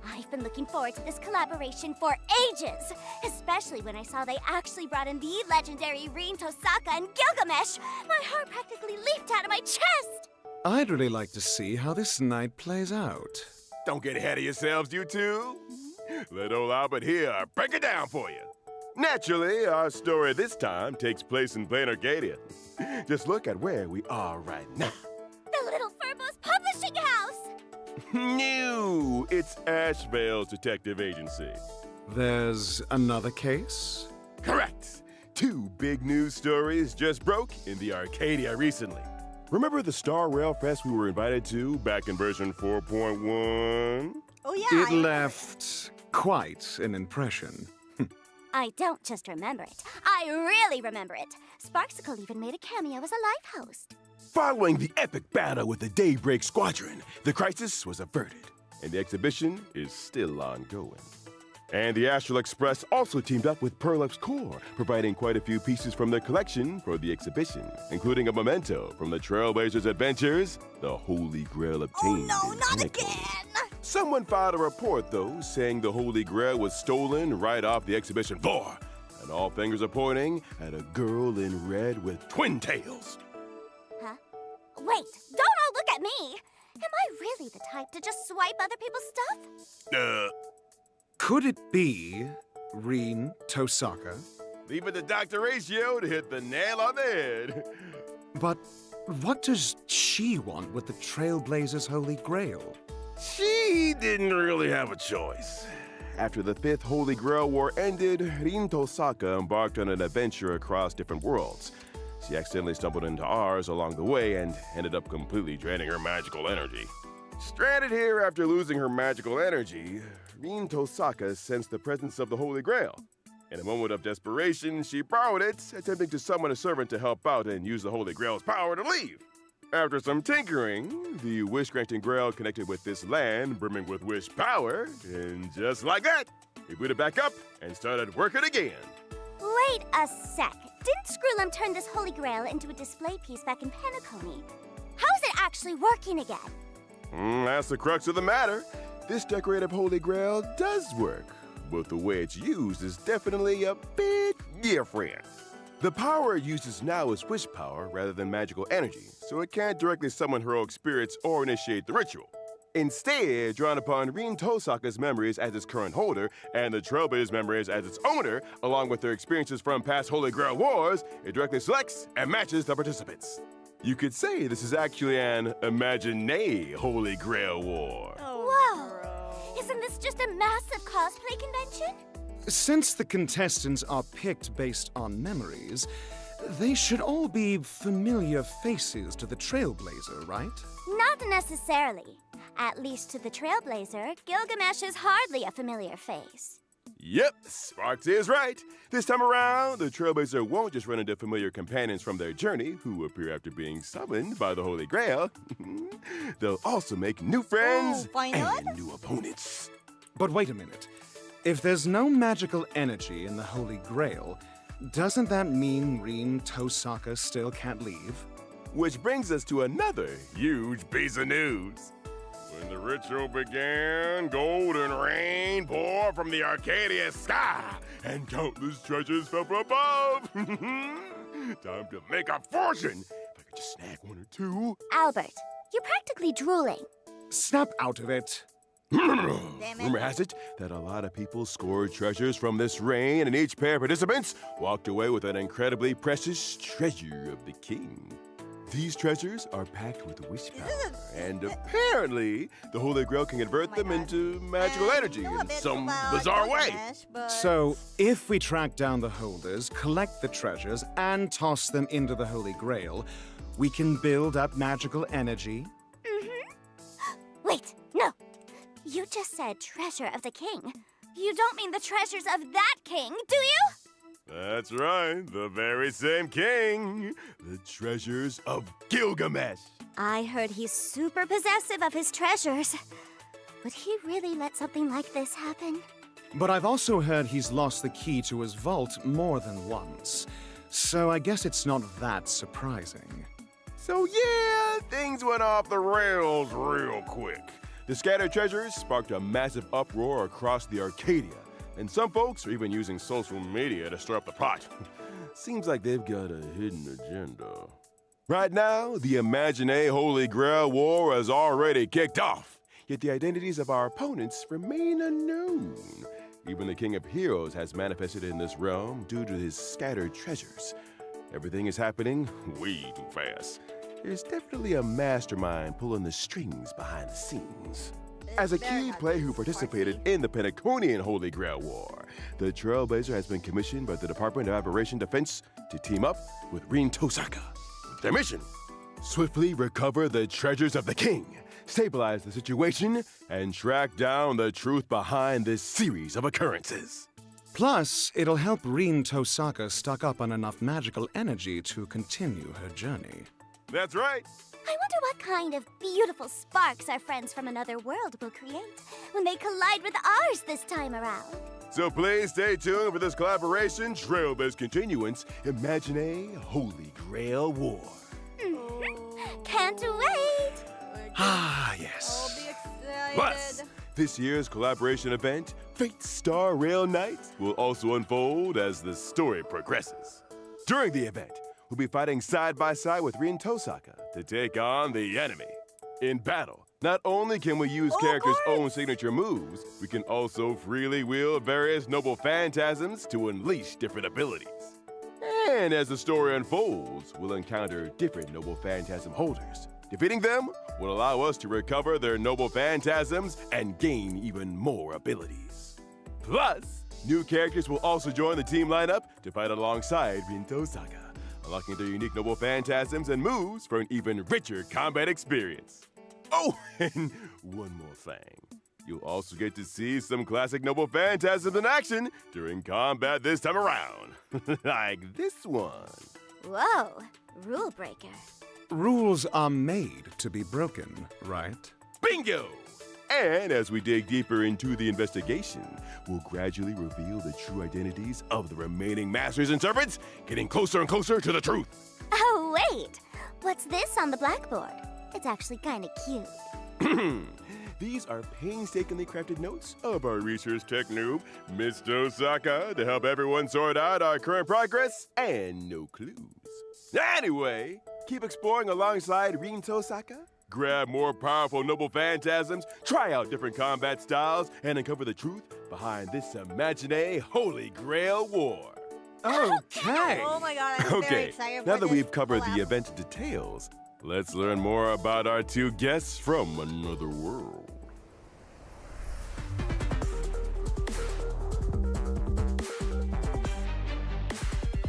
I've been looking forward to this collaboration for ages, especially when I saw they actually brought in the legendary Rin Tosaka and Gilgamesh. My heart practically leaped out of my chest! I'd really like to see how this night plays out. Don't get ahead of yourselves, you two. Let old Albert here break it down for you. Naturally, our story this time takes place in plain Arcadia. Just look at where we are right now. The Little Furbo's publishing house! No, it's Ashvale's detective agency. There's another case? Correct. 2 big news stories just broke in the Arcadia recently. Remember the Star Rail Fest we were invited to back in version 4.1? Oh yeah. It left quite an impression. I don't just remember it. I really remember it. Sparksicle even made a cameo as a live host. Following the epic battle with the Daybreak Squadron, the crisis was averted, and the exhibition is still ongoing. And the Astral Express also teamed up with Plurk's Core, providing quite a few pieces from their collection for the exhibition, including a memento from the Trailblazers' adventures, the Holy Grail obtained. Oh no, in not Pinnacle. again! Someone filed a report, though, saying the Holy Grail was stolen right off the exhibition floor, and all fingers are pointing at a girl in red with twin tails. Huh? Wait, don't all look at me! Am I really the type to just swipe other people's stuff? Could it be Rin Tosaka? Leave it to Dr. Ratio to hit the nail on the head. But what does she want with the Trailblazers' Holy Grail? She didn't really have a choice. After the 5th Holy Grail War ended, Rin Tosaka embarked on an adventure across different worlds. She accidentally stumbled into ours along the way and ended up completely draining her magical energy. Stranded here after losing her magical energy, Rin Tosaka sensed the presence of the Holy Grail. In a moment of desperation, she borrowed it, attempting to summon a servant to help out and use the Holy Grail's power to leave. After some tinkering, the wish-granting Grail connected with this land, brimming with wish power, and just like that, he booted back up and started working again. Wait a sec. Didn't Screwlum turn this Holy Grail into a display piece back in Penacony? How is it actually working again? That's the crux of the matter. This decorative Holy Grail does work, but the way it's used is definitely a bit different. The power it uses now is wish power rather than magical energy, so it can't directly summon heroic spirits or initiate the ritual. Instead, drawing upon Rin Tosaka's memories as its current holder and the Trailblazer's memories as its owner, along with their experiences from past Holy Grail wars, it directly selects and matches the participants. You could say this is actually an Imagine Holy Grail war. Whoa! Isn't this just a massive cosplay convention? Since the contestants are picked based on memories, they should all be familiar faces to the Trailblazer, right? Not necessarily. At least to the Trailblazer, Gilgamesh is hardly a familiar face. Yep, Sparks is right. This time around, the Trailblazer won't just run into familiar companions from their journey who appear after being summoned by the Holy Grail. They'll also make new friends and new opponents. But wait a minute. If there's no magical energy in the Holy Grail, doesn't that mean Rin Tosaka still can't leave? Which brings us to another huge piece of news. When the ritual began, golden rain poured from the Arcadia sky, and countless treasures fell from above. Time to make a fortune. If I could just snag one or two. Albert, you're practically drooling. Snap out of it. Rumor has it that a lot of people scored treasures from this rain, and each pair of participants walked away with an incredibly precious treasure of the king. These treasures are packed with wish power, and apparently the Holy Grail can convert them into magical energy in some bizarre way. So, if we track down the holders, collect the treasures, and toss them into the Holy Grail, we can build up magical energy? Wait, no. You just said treasure of the king. You don't mean the treasures of that king, do you? That's right, the very same king. The treasures of Gilgamesh. I heard he's super possessive of his treasures. Would he really let something like this happen? But I've also heard he's lost the key to his vault more than once. So I guess it's not that surprising. So yeah, things went off the rails real quick. The scattered treasures sparked a massive uproar across the Arcadia, and some folks are even using social media to stir up the pot. Seems like they've got a hidden agenda. Right now, the Imagine Holy Grail War has already kicked off, yet the identities of our opponents remain unknown. Even the King of Heroes has manifested in this realm due to his scattered treasures. Everything is happening way too fast. There's definitely a mastermind pulling the strings behind the scenes. As a key player who participated in the Penaconian Holy Grail War, the Trailblazer has been commissioned by the Department of Aberration Defense to team up with Rin Tosaka. Their mission: swiftly recover the treasures of the king, stabilize the situation, and track down the truth behind this series of occurrences. Plus, it'll help Rin Tosaka stock up on enough magical energy to continue her journey. That's right. I wonder what kind of beautiful sparks our friends from another world will create when they collide with ours this time around. So please stay tuned for this collaboration, Trailblazer Continuance, Imagine Holy Grail War. Can't wait! Ah, yes. I'll be excited. Plus, this year's collaboration event, Fate Star Rail Night, will also unfold as the story progresses. During the event, we'll be fighting side by side with Rin Tosaka to take on the enemy. In battle, not only can we use characters' own signature moves, we can also freely wield various noble phantasms to unleash different abilities. And as the story unfolds, we'll encounter different noble phantasm holders. Defeating them will allow us to recover their noble phantasms and gain even more abilities. Plus, new characters will also join the team lineup to fight alongside Rin Tosaka, unlocking their unique noble phantasms and moves for an even richer combat experience. Oh, and one more thing. You'll also get to see some classic noble phantasms in action during combat this time around. Like this one. Whoa, rule breaker. Rules are made to be broken, right? Bingo! And as we dig deeper into the investigation, we'll gradually reveal the true identities of the remaining masters and servants, getting closer and closer to the truth. Oh, wait. What's this on the blackboard? It's actually kind of cute. These are painstakingly crafted notes of our research tech noob, Miss Tosaka, to help everyone sort out our current progress and no clues. Anyway, keep exploring alongside Rin Tosaka. Grab more powerful noble phantasms, try out different combat styles, and uncover the truth behind this imaginary Holy Grail war. Okay. Oh my god, I'm very Okay, excited now for that this we've covered collab. the event details, let's learn more about our two guests from another world.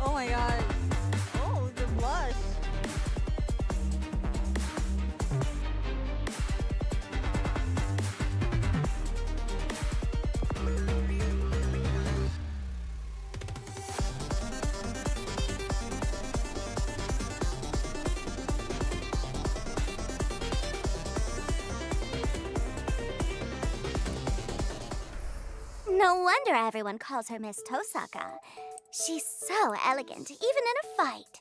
Oh my god. Oh, the blush. No wonder everyone calls her Miss Tosaka. She's so elegant, even in a fight.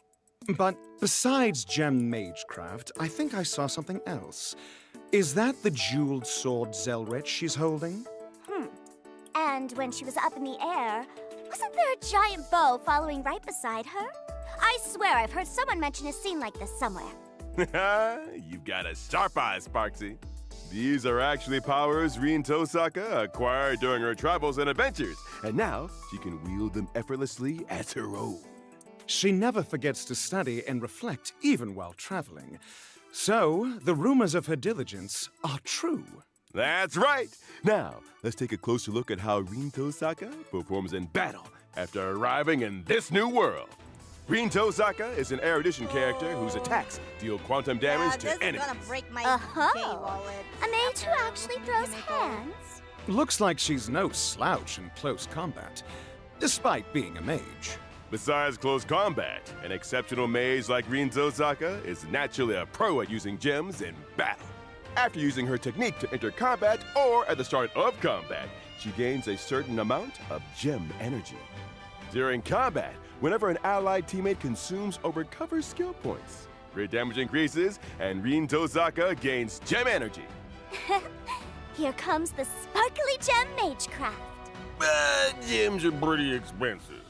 But besides gem magecraft, I think I saw something else. Is that the jeweled sword Zelrich she's holding? And when she was up in the air, wasn't there a giant bow following right beside her? I swear I've heard someone mention a scene like this somewhere. You've got a sharp eye, Sparksy. These are actually powers Rin Tosaka acquired during her travels and adventures, and now she can wield them effortlessly as her own. She never forgets to study and reflect, even while traveling. So, the rumors of her diligence are true. That's right! Now, let's take a closer look at how Rin Tosaka performs in battle after arriving in this new world. Rin Tosaka is an erudition character whose attacks deal quantum damage this to enemies. is gonna break my Uh-huh. K-wallet. A mage who actually throws hands? Looks like she's no slouch in close combat, despite being a mage. Besides close combat, an exceptional mage like Rin Tosaka is naturally a pro at using gems in battle. After using her technique to enter combat or at the start of combat, she gains a certain amount of gem energy. During combat, whenever an allied teammate consumes or recovers skill points, crit damage increases and Rin Tosaka gains gem energy. Here comes the sparkly gem magecraft. But gems are pretty expensive.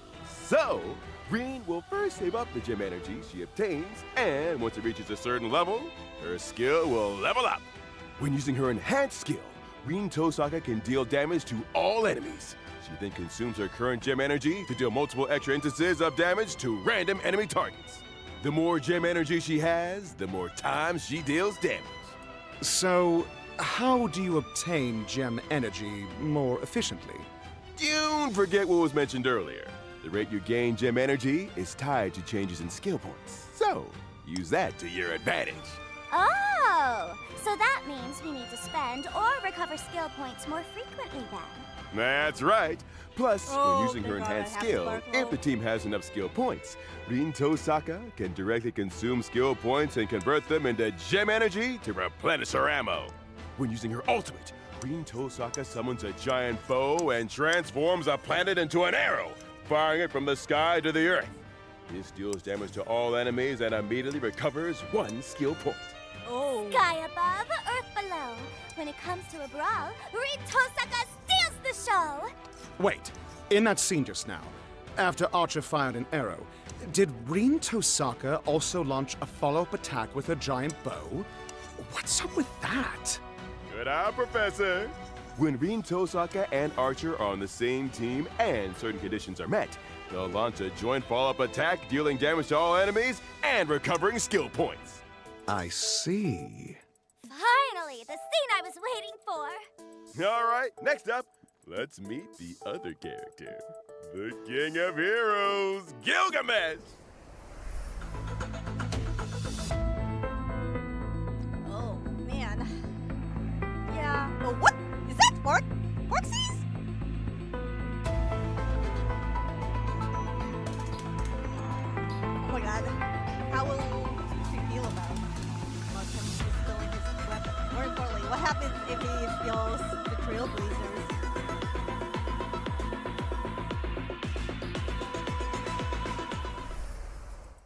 So, Rin will first save up the gem energy she obtains, and once it reaches a certain level, her skill will level up. When using her enhanced skill, Rin Tosaka can deal damage to all enemies. She then consumes her current gem energy to deal multiple extra instances of damage to random enemy targets. The more gem energy she has, the more times she deals damage. So, how do you obtain gem energy more efficiently? Don't forget what was mentioned earlier. The rate you gain gem energy is tied to changes in skill points. So, use that to your advantage. Oh, so that means we need to spend or recover skill points more frequently then. That's right. Plus, Oh, when using her thank God I enhanced have skill, Sparkle. if the team has enough skill points, Rin Tosaka can directly consume skill points and convert them into gem energy to replenish her ammo. When using her ultimate, Rin Tosaka summons a giant bow and transforms a planet into an arrow, firing it from the sky to the earth. This deals damage to all enemies and immediately recovers 1 skill point. Oh. Sky above, earth below. When it comes to a brawl, Rin Tosaka steals the show. Wait, in that scene just now, after Archer fired an arrow, did Rin Tosaka also launch a follow-up attack with her giant bow? What's up with that? Good eye, Professor. When Rin Tosaka and Archer are on the same team and certain conditions are met, they'll launch a joint follow-up attack, dealing damage to all enemies and recovering skill points. I see. Finally, the scene I was waiting for. All right, next up, let's meet the other character, the King of Heroes, Gilgamesh. Oh, man. Yeah. Oh, what? Is that happens if he steals the Trailblazers?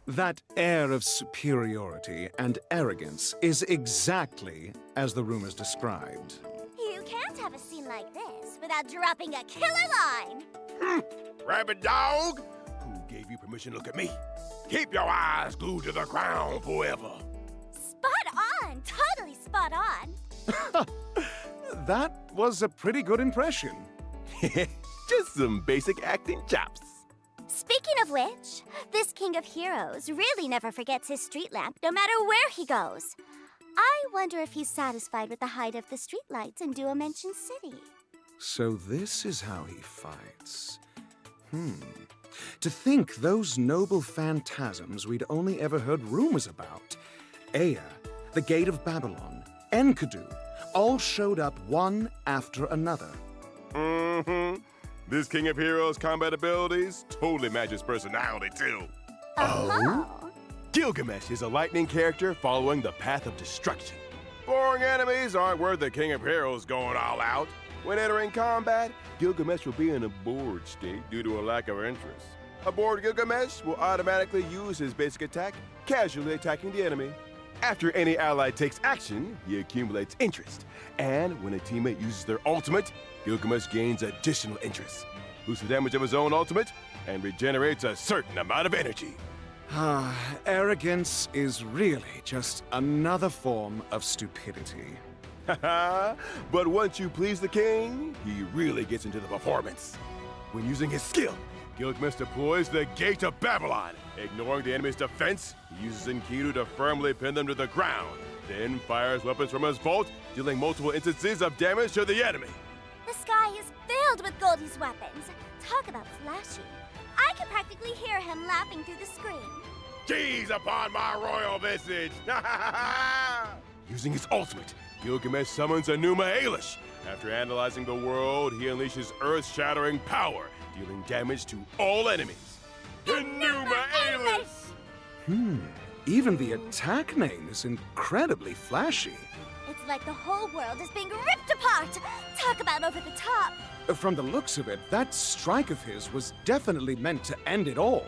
That air of superiority and arrogance is exactly as the rumors described. You can't have a scene like this without dropping a killer line. Rabbit dog! Who gave you permission to look at me? Keep your eyes glued to the ground forever. Spot on! Totally spot on! That was a pretty good impression. Just some basic acting chops. Speaking of which, this King of Heroes really never forgets his street lamp, no matter where he goes. I wonder if he's satisfied with the height of the streetlights in Duo-Mention City. So this is how he fights. To think those noble phantasms we'd only ever heard rumors about, Ea, the Gate of Babylon, Enkidu, all showed up one after another. This King of Heroes' combat abilities totally match his personality, too. Oh? Gilgamesh is a lightning character following the path of destruction. Boring enemies aren't worth the King of Heroes going all out. When entering combat, Gilgamesh will be in a bored state due to a lack of interest. A bored Gilgamesh will automatically use his basic attack, casually attacking the enemy. After any ally takes action, he accumulates interest. And when a teammate uses their ultimate, Gilgamesh gains additional interest, boosts the damage of his own ultimate, and regenerates a certain amount of energy. Arrogance is really just another form of stupidity. But once you please the king, he really gets into the performance. When using his skill, Gilgamesh deploys the Gate of Babylon. Ignoring the enemy's defense, he uses Enkidu to firmly pin them to the ground, then fires weapons from his vault, dealing multiple instances of damage to the enemy. The sky is filled with Goldie's weapons. Talk about flashy. I can practically hear him laughing through the screen. Gaze upon my royal visage! Using his ultimate, Gilgamesh summons Enuma Elish. After analyzing the world, he unleashes earth-shattering power, dealing damage to all enemies. Enuma Elish! Even the attack name is incredibly flashy. It's like the whole world is being ripped apart. Talk about over the top. From the looks of it, that strike of his was definitely meant to end it all.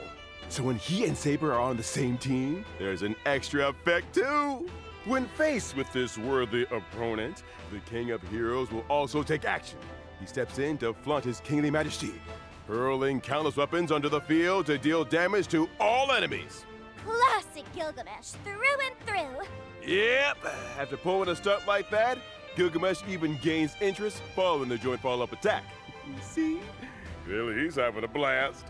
So when he and Saber are on the same team, there's an extra effect too. When faced with this worthy opponent, the King of Heroes will also take action. He steps in to flaunt his kingly majesty, hurling countless weapons onto the field to deal damage to all enemies. Classic Gilgamesh, through and through. Yep, after pulling a stunt like that, Gilgamesh even gains interest following the joint follow-up attack. You see? Clearly he's having a blast.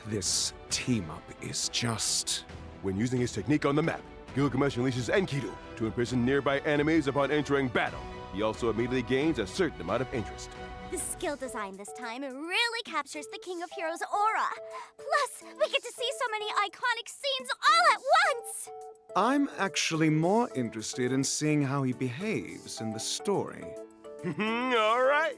This team-up is just... When using his technique on the map, Gilgamesh unleashes Enkidu to imprison nearby enemies upon entering battle. He also immediately gains a certain amount of interest. The skill design this time really captures the King of Heroes aura. Plus, we get to see so many iconic scenes all at once! I'm actually more interested in seeing how he behaves in the story. All right.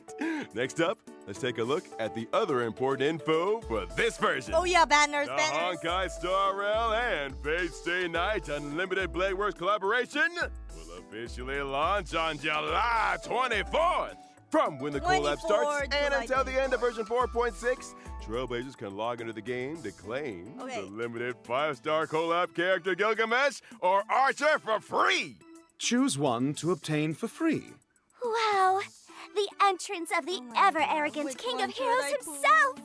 Next up, let's take a look at the other important info for this version. Oh yeah, banners, The banners. Honkai Star Rail and Fate Stay Night Unlimited Bladeworks collaboration will officially launch on July 24th. From when the collab starts and until the end of version 4.6, Trailblazers can log into the game to claim the limited 5-star collab character Gilgamesh or Archer for free. Choose one to obtain for free. Wow, the entrance of the ever-arrogant King of Heroes himself!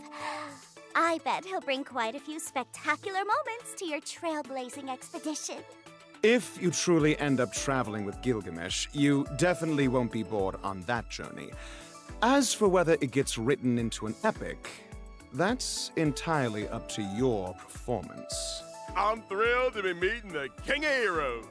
I bet he'll bring quite a few spectacular moments to your trailblazing expedition. If you truly end up traveling with Gilgamesh, you definitely won't be bored on that journey. As for whether it gets written into an epic, that's entirely up to your performance. I'm thrilled to be meeting the King of Heroes.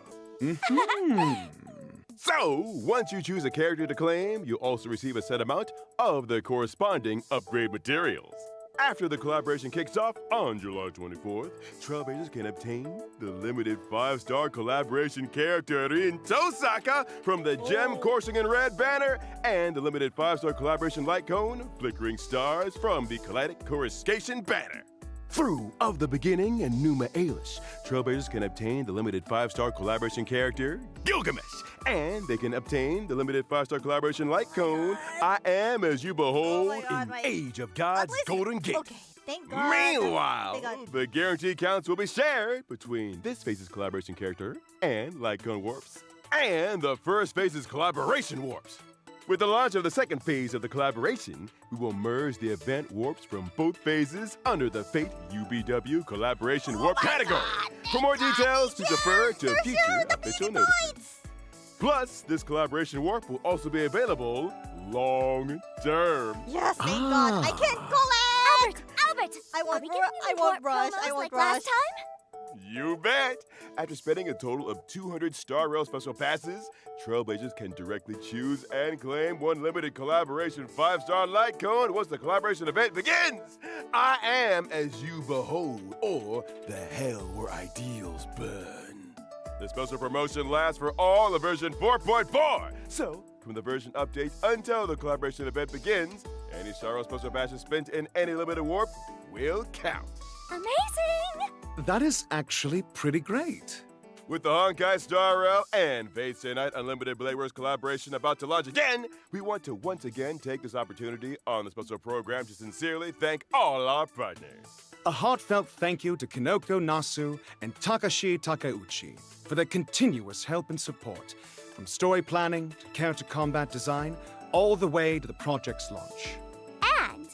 So, once you choose a character to claim, you'll also receive a set amount of the corresponding upgrade materials. After the collaboration kicks off on July 24th, Trailblazers can obtain the limited 5-star collaboration character Rin Tosaka from the Gem Coursing in Red banner and the limited 5-star collaboration light cone Flickering Stars from the Kaleidot Coruscation banner. Through Of the Beginning and Numa Ailish, Trailblazers can obtain the limited 5-star collaboration character, Gilgamesh. And they can obtain the limited 5-star collaboration light cone, I Am As You Behold, in Age of God's Golden Gate. Okay, thank God. Meanwhile, Thank God. the guarantee counts will be shared between this Faces collaboration character and light cone warps, and the first Faces collaboration warps. With the launch of the second phase of the collaboration, we will merge the event warps from both phases under the Fate UBW collaboration warp category. For more details, please refer to future official notices. Plus, this collaboration warp will also be available long term. Yes, thank God. I can't collect. Albert, I won't are we getting I any won't more rush. promos I won't like rush. last time? You bet! After spending a total of 200 Star Rail special passes, Trailblazers can directly choose and claim one limited collaboration 5-star light cone once the collaboration event begins! I Am As You Behold, or The Hell Where Ideals Burn. The special promotion lasts for all of version 4.4, so from the version update until the collaboration event begins, any Star Rail special passes spent in any limited warp will count. Amazing! That is actually pretty great. With the Honkai Star Rail and Fate Stay Night Unlimited Blade Wars collaboration about to launch again, we want to once again take this opportunity on the special program to sincerely thank all our partners. A heartfelt thank you to Kinoko Nasu and Takashi Takeuchi for their continuous help and support, from story planning to character combat design, all the way to the project's launch. And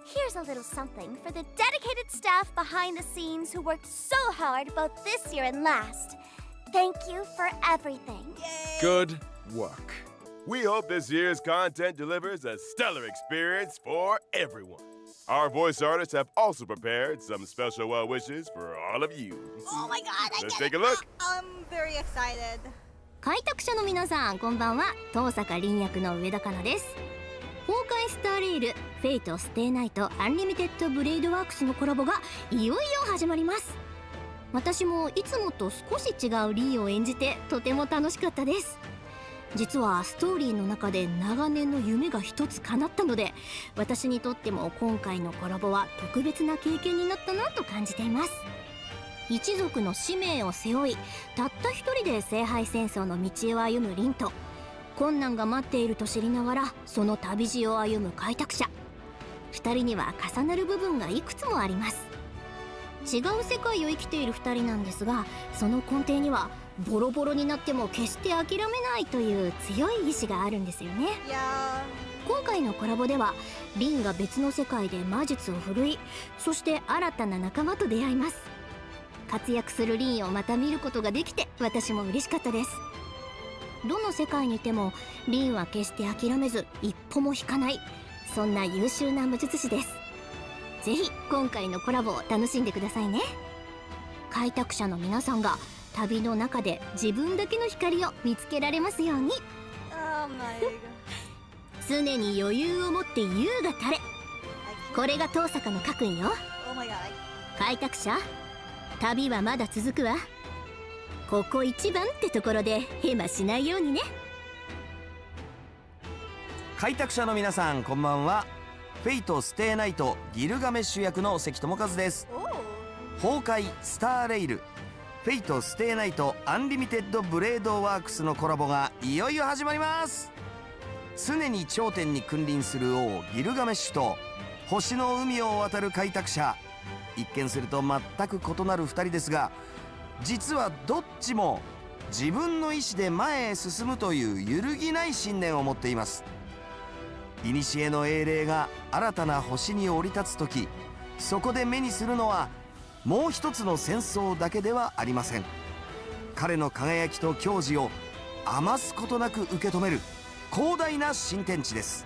here's a little something for the dedicated staff behind the scenes who worked so hard both this year and last. Thank you for everything. Good work. We hope this year's content delivers a stellar experience for everyone. Our voice artists have also prepared some special well wishes for all of you. Oh my God, Let's take a look. I'm very excited. 開拓者の皆さん、こんばんは。東坂凛役の上田香奈です。崩壊スターレイル、フェイトステイナイトアンリミテッドブレイドワークスのコラボがいよいよ始まります。私もいつもと少し違うリーを演じてとても楽しかったです。実はストーリーの中で長年の夢が一つ叶ったので、私にとっても今回のコラボは特別な経験になったなと感じています。一族の使命を背負い、たった一人で聖杯戦争の道を歩む凛と、困難が待っていると知りながらその旅路を歩む開拓者。二人には重なる部分がいくつもあります。違う世界を生きている二人なんですが、その根底にはボロボロになっても決して諦めないという強い意志があるんですよね。今回のコラボでは凛が別の世界で魔術を振るい、そして新たな仲間と出会います。活躍する凛をまた見ることができて私も嬉しかったです。どの世界にいても凛は決して諦めず一歩も引かない、そんな優秀な魔術師です。ぜひ今回のコラボを楽しんでくださいね。開拓者の皆さんが旅の中で自分だけの光を見つけられますように。常に余裕を持って優が垂れ。これが東坂の家訓よ。開拓者、旅はまだ続くわ。ここ一番ってところでヘマしないようにね。開拓者の皆さん、こんばんは。フェイトステイナイトギルガメッシュ役の関智一です。崩壊スターレイルフェイトステイナイトアンリミテッドブレードワークスのコラボがいよいよ始まります。常に頂点に君臨する王ギルガメッシュと星の海を渡る開拓者、一見すると全く異なる2人ですが、実はどっちも自分の意志で前へ進むという揺るぎない信念を持っています。古の英霊が新たな星に降り立つ時、そこで目にするのはもう一つの戦争だけではありません。彼の輝きと矜持を余すことなく受け止める広大な新天地です。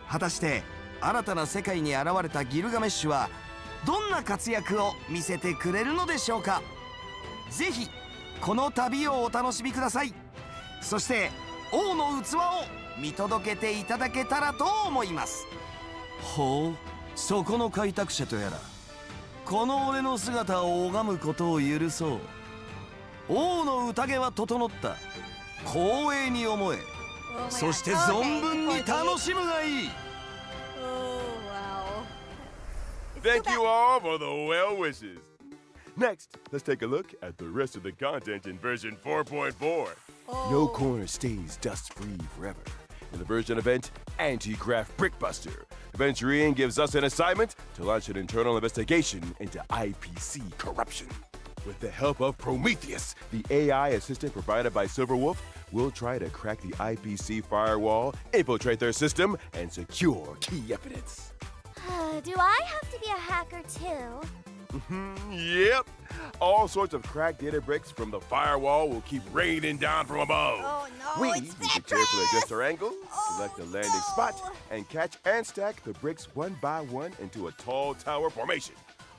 果たして新たな世界に現れたギルガメッシュはどんな活躍を見せてくれるのでしょうか。ぜひこの旅をお楽しみください。そして王の器を見届けていただけたらと思います。ほう、そこの開拓者とやら、この俺の姿を拝むことを許そう。王の宴は整った。光栄に思え、そして存分に楽しむがいい。Thank you all for the well wishes. Next, let's take a look at the rest of the content in version 4.4. No corner stays dust-free forever. In the version event, Anti-Graft Brickbuster, Adventuring gives us an assignment to launch an internal investigation into IPC corruption. With the help of Prometheus, the AI assistant provided by Silverwolf, we'll try to crack the IPC firewall, infiltrate their system, and secure key evidence. Do I have to be a hacker too? Yep. All sorts of cracked data bricks from the firewall will keep raining down from above. Oh no, We it's need to carefully adjust our angle, select a landing spot, and catch and stack the bricks one by one into a tall tower formation.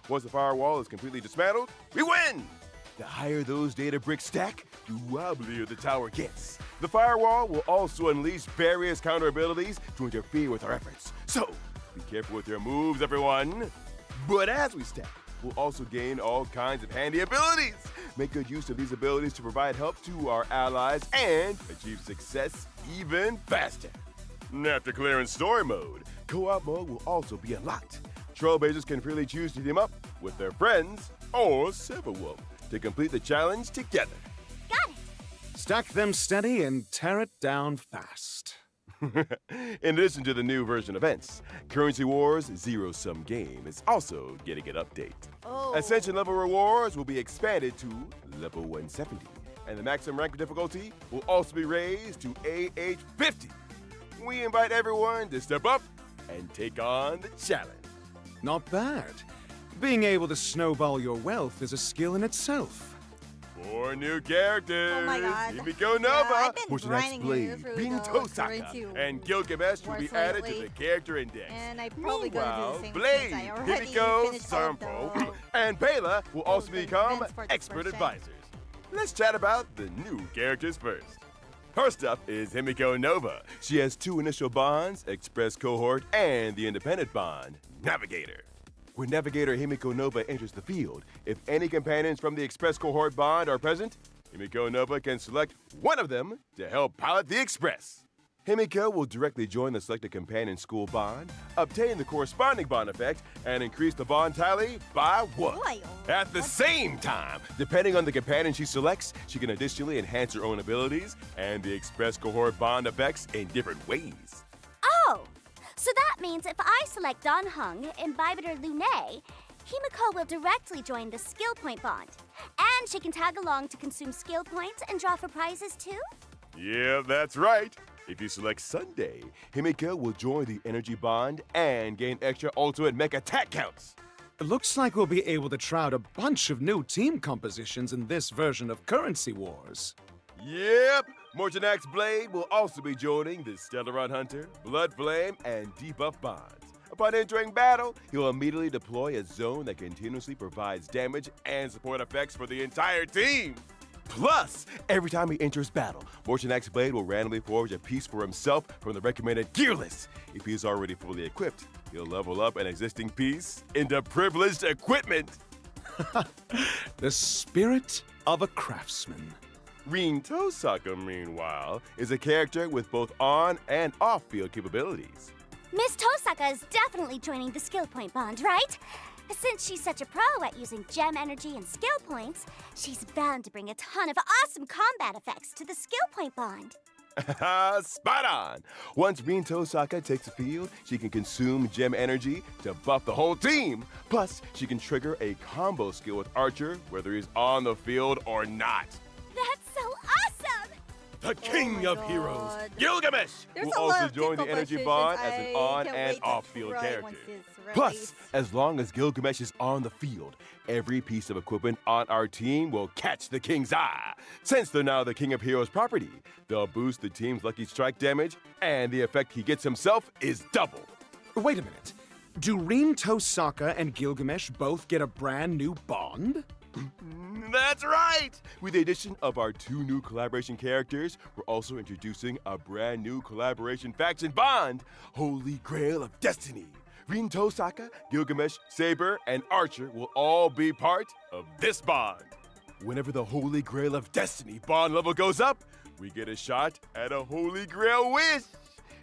Once the firewall is completely dismantled, we win! The higher those data bricks stack, the wobblier the tower gets. The firewall will also unleash various counter abilities to interfere with our efforts. So, be careful with your moves, everyone. But as we stack, we'll also gain all kinds of handy abilities. Make good use of these abilities to provide help to our allies and achieve success even faster. After clearing story mode, co-op mode will also be unlocked. Trailblazers can freely choose to team up with their friends or Silverwolf to complete the challenge together. Got it. Stack them steady and tear it down fast. In addition to the new version events, Currency Wars Zero Sum Game is also getting an update. Ascension level rewards will be expanded to level 170, and the maximum rank difficulty will also be raised to AH50. We invite everyone to step up and take on the challenge. Not bad. Being able to snowball your wealth is a skill in itself. 4 new characters. Oh my God. Himiko Nova, Yeah, I've been Portionex grinding Blade, through Rin the Tosaka, currency and Gilgamesh will be wars added to lately. the character index. And I probably gonna do the same Blade, since I already Himiko, finished all of Sampo, the- and Pela will also the become events for this expert version. advisors. Let's chat about the new characters first. First up is Himiko Nova. She has 2 initial bonds, Express Cohort and the Independent Bond, Navigator. When Navigator Himiko Nova enters the field, if any companions from the Express Cohort bond are present, Himiko Nova can select one of them to help pilot the Express. Himiko will directly join the selected companion school bond, obtain the corresponding bond effect, and increase the bond tally by 1. At the same time, depending on the companion she selects, she can additionally enhance her own abilities and the Express Cohort bond effects in different ways. Oh, so that means if I select Don Hung, Imbibitor Lune, Himiko will directly join the skill point bond. And she can tag along to consume skill points and draw for prizes too? Yeah, that's right. If you select Sunday, Himiko will join the energy bond and gain extra ultimate mech attack counts. It looks like we'll be able to try out a bunch of new team compositions in this version of Currency Wars. Yep, Morganax Blade will also be joining the Stellaron Hunter, Blood Flame, and Debuff bonds. Upon entering battle, he'll immediately deploy a zone that continuously provides damage and support effects for the entire team. Plus, every time he enters battle, Morganax Blade will randomly forge a piece for himself from the recommended gear list. If he's already fully equipped, he'll level up an existing piece into privileged equipment. The spirit of a craftsman. Rin Tosaka, meanwhile, is a character with both on and off-field capabilities. Miss Tosaka is definitely joining the skill point bond, right? Since she's such a pro at using gem energy and skill points, she's bound to bring a ton of awesome combat effects to the skill point bond. Spot on! Once Rin Tosaka takes the field, she can consume gem energy to buff the whole team. Plus, she can trigger a combo skill with Archer, whether he's on the field or not. That's so awesome! The King of Heroes, God. Gilgamesh, There's will a lot also of join the team energy compositions. bond as an I on can't and wait to off-field try character. once it's Plus, released. as long as Gilgamesh is on the field, every piece of equipment on our team will catch the King's eye. Since they're now the King of Heroes property, they'll boost the team's lucky strike damage, and the effect he gets himself is double. Wait a minute. Do Rin Tosaka and Gilgamesh both get a brand new bond? That's right! With the addition of our 2 new collaboration characters, we're also introducing a brand new collaboration faction bond, Holy Grail of Destiny. Rin Tosaka, Gilgamesh, Saber, and Archer will all be part of this bond. Whenever the Holy Grail of Destiny bond level goes up, we get a shot at a Holy Grail wish.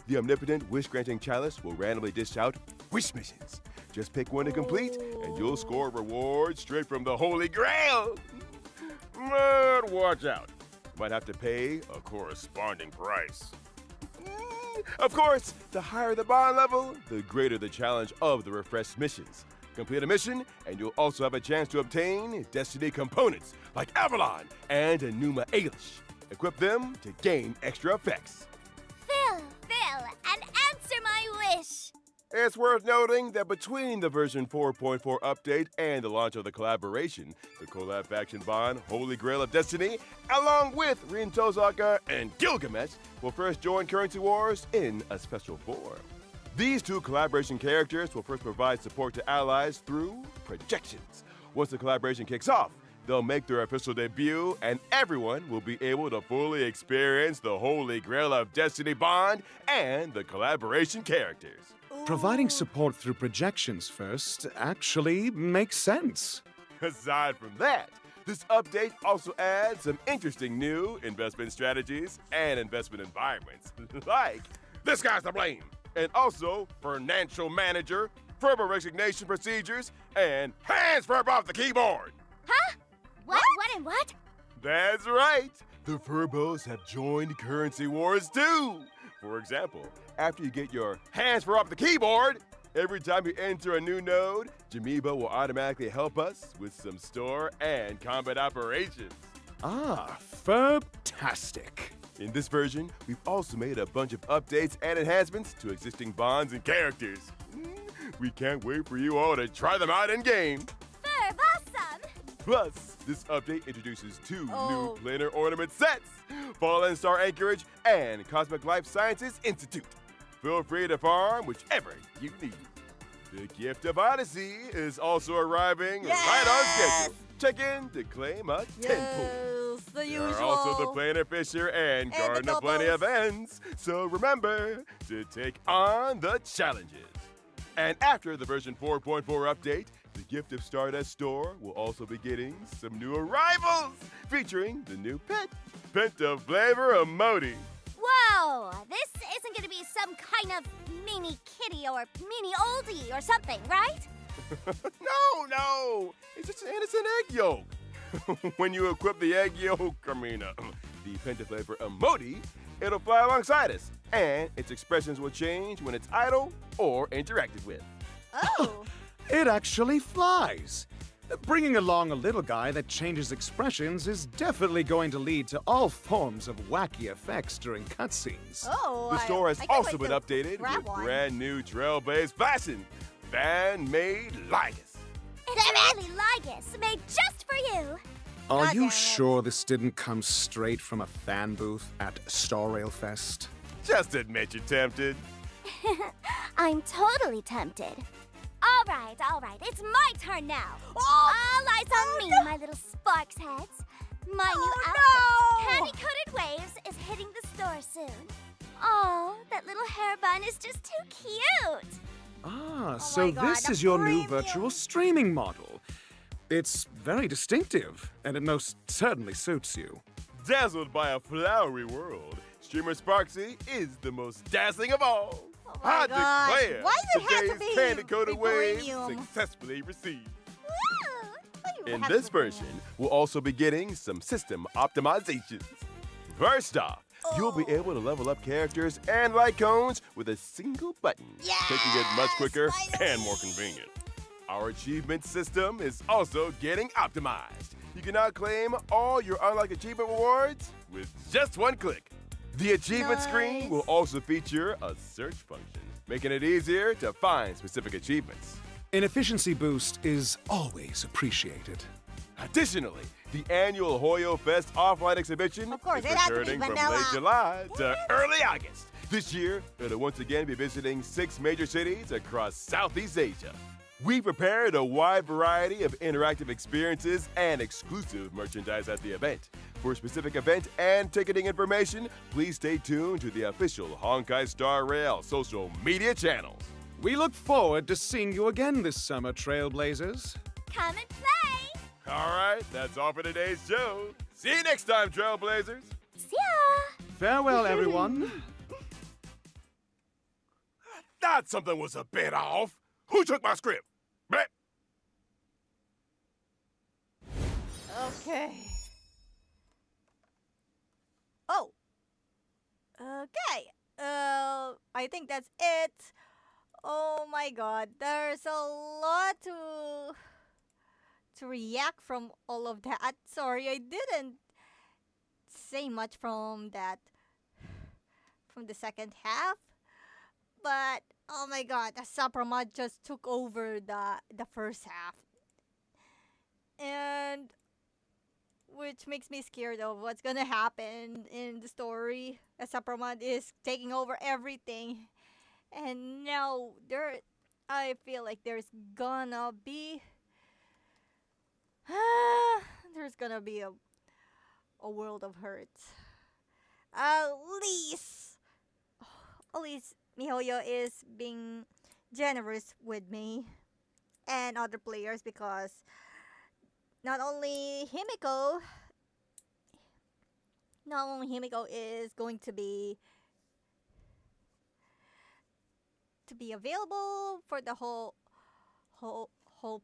The omnipotent wish-granting chalice will randomly dish out wish missions. Just pick one to complete, and you'll score rewards straight from the Holy Grail. But watch out. You might have to pay a corresponding price. Of course, the higher the bond level, the greater the challenge of the refreshed missions. Complete a mission, and you'll also have a chance to obtain Destiny components like Avalon and Enuma Elish. Equip them to gain extra effects. Phil, and answer my wish. It's worth noting that between the version 4.4 update and the launch of the collaboration, the Collab faction bond, Holy Grail of Destiny, along with Rin Tosaka and Gilgamesh, will first join Currency Wars in a special form. These two collaboration characters will first provide support to allies through projections. Once the collaboration kicks off, they'll make their official debut, and everyone will be able to fully experience the Holy Grail of Destiny bond and the collaboration characters. Providing support through projections first actually makes sense. Aside from that, this update also adds some interesting new investment strategies and investment environments, like this guy's to blame, and also financial manager, verbal resignation procedures, and hands verb off the keyboard. Huh? What and what? That's right. The Furbos have joined Currency Wars too. For example, after you get your hands for off the keyboard, every time you enter a new node, Jamiba will automatically help us with some store and combat operations. Ah, Furbtastic. In this version, we've also made a bunch of updates and enhancements to existing bonds and characters. We can't wait for you all to try them out in-game. Furb awesome! Plus, this update introduces two new planar ornament sets, Fallen Star Anchorage and Cosmic Life Sciences Institute. Feel free to farm whichever you need. The Gift of Odyssey is also arriving right on schedule. Check in to claim a 10-pool. The There usual. are also the Planar Fisher and Garden of Plenty events, so remember to take on the challenges. And after the version 4.4 update, the Gift of Stardust store will also be getting some new arrivals, featuring the new pet, Penta Flavor Emoti. Whoa! This isn't gonna be some kind of mini kitty or mini oldie or something, right? No! It's just an innocent egg yolk. When you equip the egg yolk, the Penta Flavor Emoti, it'll fly alongside us, and its expressions will change when it's idle or interacted with. Oh! It actually flies. Bringing along a little guy that changes expressions is definitely going to lead to all forms of wacky effects during cutscenes. Oh, The store has I can't also wait been to updated grab with one. brand new Trailblaze fashion, fan-made Ligas. It's really Ligus, made just for you. Are God you damn it. sure this didn't come straight from a fan booth at Star Rail Fest? Just admit you're tempted. I'm totally tempted. All right, it's my turn now. All eyes on me, my little sparks heads. My new outfit, Candy-Coated Waves, is hitting the store soon. Oh, that little hair bun is just too cute. Ah, my so God, this the is your new premium. virtual streaming model. It's very distinctive, and it most certainly suits you. Dazzled by a flowery world, streamer Sparksy is the most dazzling of all. Oh my I God. declare Why does it have to today's be Candy-Coated Waves premium? successfully received. Woo! In this version, we'll also be getting some system optimizations. First off, you'll be able to level up characters and light cones with a single button, making it much quicker and more convenient. Our achievement system is also getting optimized. You can now claim all your unlocked achievement rewards with just one click. The achievement screen will also feature a search function, making it easier to find specific achievements. An efficiency boost is always appreciated. Additionally, the annual Hoyo Fest offline exhibition Of course, is it has to be returning from vanilla. late July to early August. This year, it'll once again be visiting 6 major cities across Southeast Asia. We prepared a wide variety of interactive experiences and exclusive merchandise at the event. For specific event and ticketing information, please stay tuned to the official Honkai Star Rail social media channels. We look forward to seeing you again this summer, Trailblazers. Come and play. All right, that's all for today's show. See you next time, Trailblazers. See ya. Farewell, everyone. Thought something was a bit off. Who took my script? Bleh. Okay. Oh. Okay. I think that's it. Oh my god, there's a lot to react from all of that. Sorry, I didn't say much from the second half, but oh my god, Saprama just took over the first half, and which makes me scared of what's gonna happen in the story. Saprama is taking over everything, and now I feel like gonna be there's gonna be a world of hurt. At least at least Mihoyo is being generous with me and other players, because not only Himiko is going to be available for the whole whole whole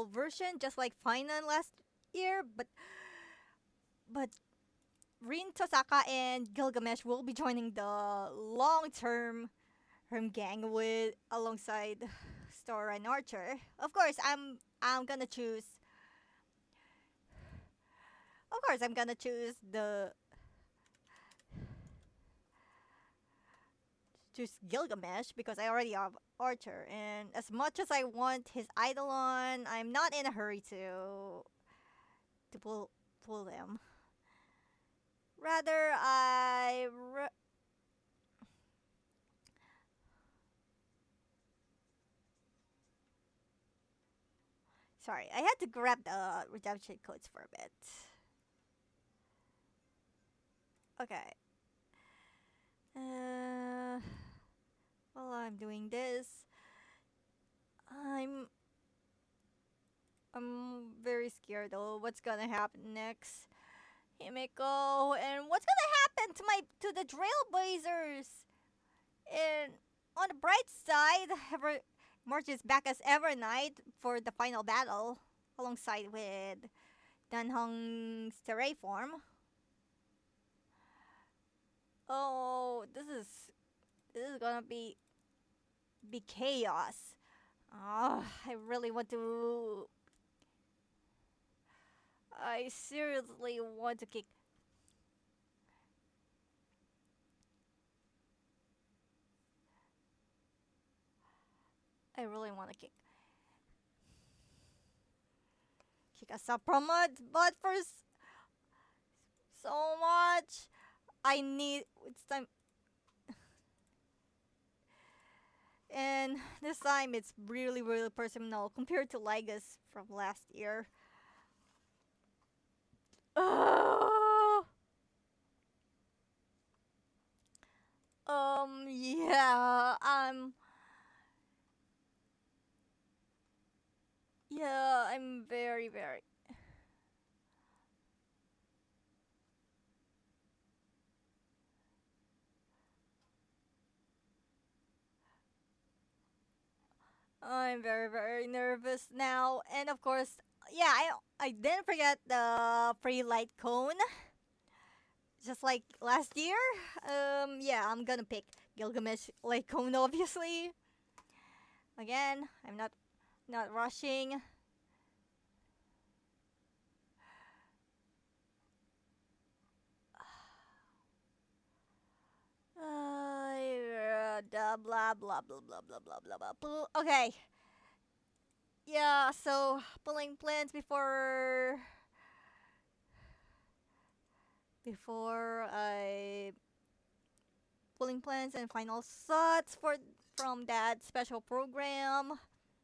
version, just like Final last year, but Rin Tosaka and Gilgamesh will be joining the long-term gang with alongside Stora and Archer. Of course, I'm gonna choose. Of course, I'm gonna choose Gilgamesh because I already have Archer, and as much as I want his Eidolon, I'm not in a hurry to pull them. Rather, sorry, I had to grab the redemption codes for a bit. Okay. While I'm doing this, I'm very scared though. What's gonna happen next? Himiko, and what's gonna happen to the Trailblazers? And on the bright side, March is back as Ever Knight for the final battle, alongside with Danhong's Terrae form. Oh, this is gonna be chaos. Oh, I really want to. I seriously want to kick. I really want to kick us up from it, but for so much, it's time. And this time it's really, really personal compared to Ligas from last year. Oh. Yeah, I'm very, very. I'm very, very nervous now. And of course, yeah, I didn't forget the free light cone. Just like last year. Yeah, I'm gonna pick Gilgamesh light cone, obviously. Again, I'm not rushing. Blah blah blah blah blah blah blah blah blah. Okay. Yeah, so pulling plans before I pulling plans and final thoughts from that special program.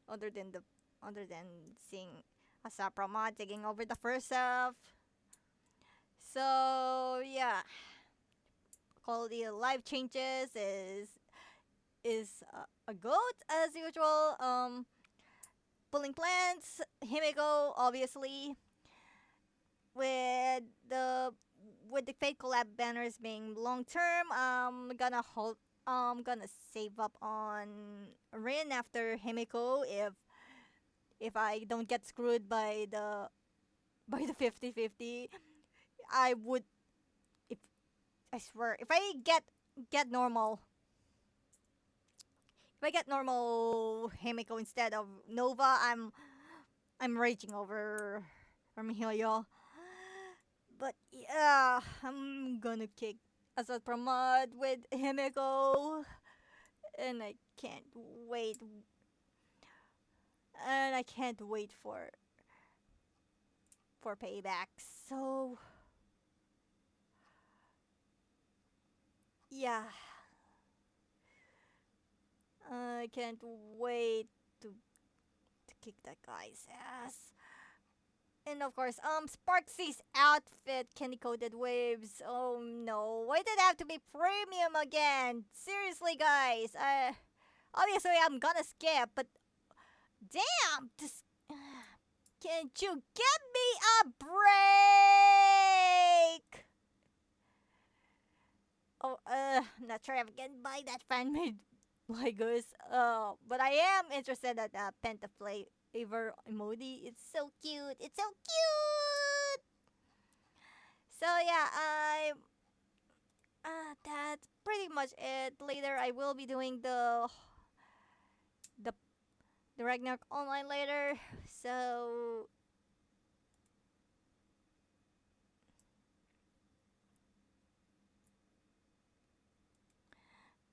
Other than seeing Asapra mod taking over the first half. So yeah, quality of life changes is a goat as usual. Pulling plants, Himiko obviously, with the Fate collab banners being long term. I'm gonna I'm gonna save up on Rin after Himiko if I don't get screwed by the 50-50. I would, if I swear, if I get normal, if I get normal Himiko instead of Nova, I'm raging over Mihoyo. But yeah, I'm gonna kick Asad Pramad with Himiko, and I can't wait. And I can't wait for payback. So yeah, I can't wait to kick that guy's ass. And of course, Sparksy's outfit, candy coated waves. Oh no, why did it have to be premium again? Seriously, guys. Obviously I'm gonna skip, but damn, just can't you give me a break? Oh, not sure if I can buy that fan-made Legos. But I am interested at Pentaflavor emoji. It's so cute. It's so cute. So yeah, that's pretty much it. Later, I will be doing the the Ragnarok online later. So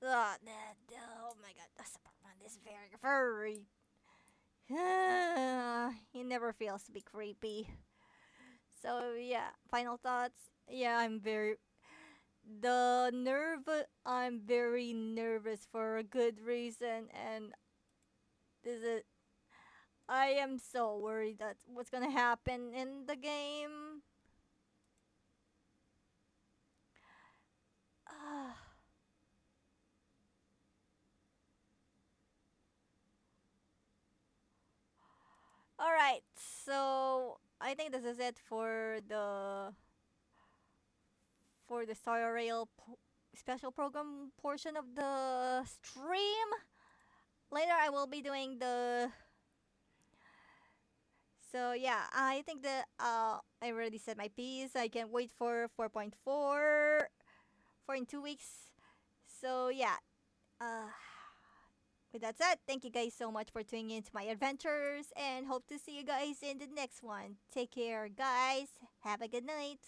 oh my god, the Superman is very furry. He never fails to be creepy. So yeah, final thoughts. Yeah, I'm very nervous for a good reason, and this is I am so worried that what's gonna happen in the game. All right, so I think this is it for the Star Rail special program portion of the stream. Later, I will be doing the. So yeah, I think that I already said my piece. I can wait for 4.4 for in 2 weeks. So yeah, uh, with that said, thank you guys so much for tuning in to my adventures, and hope to see you guys in the next one. Take care, guys. Have a good night.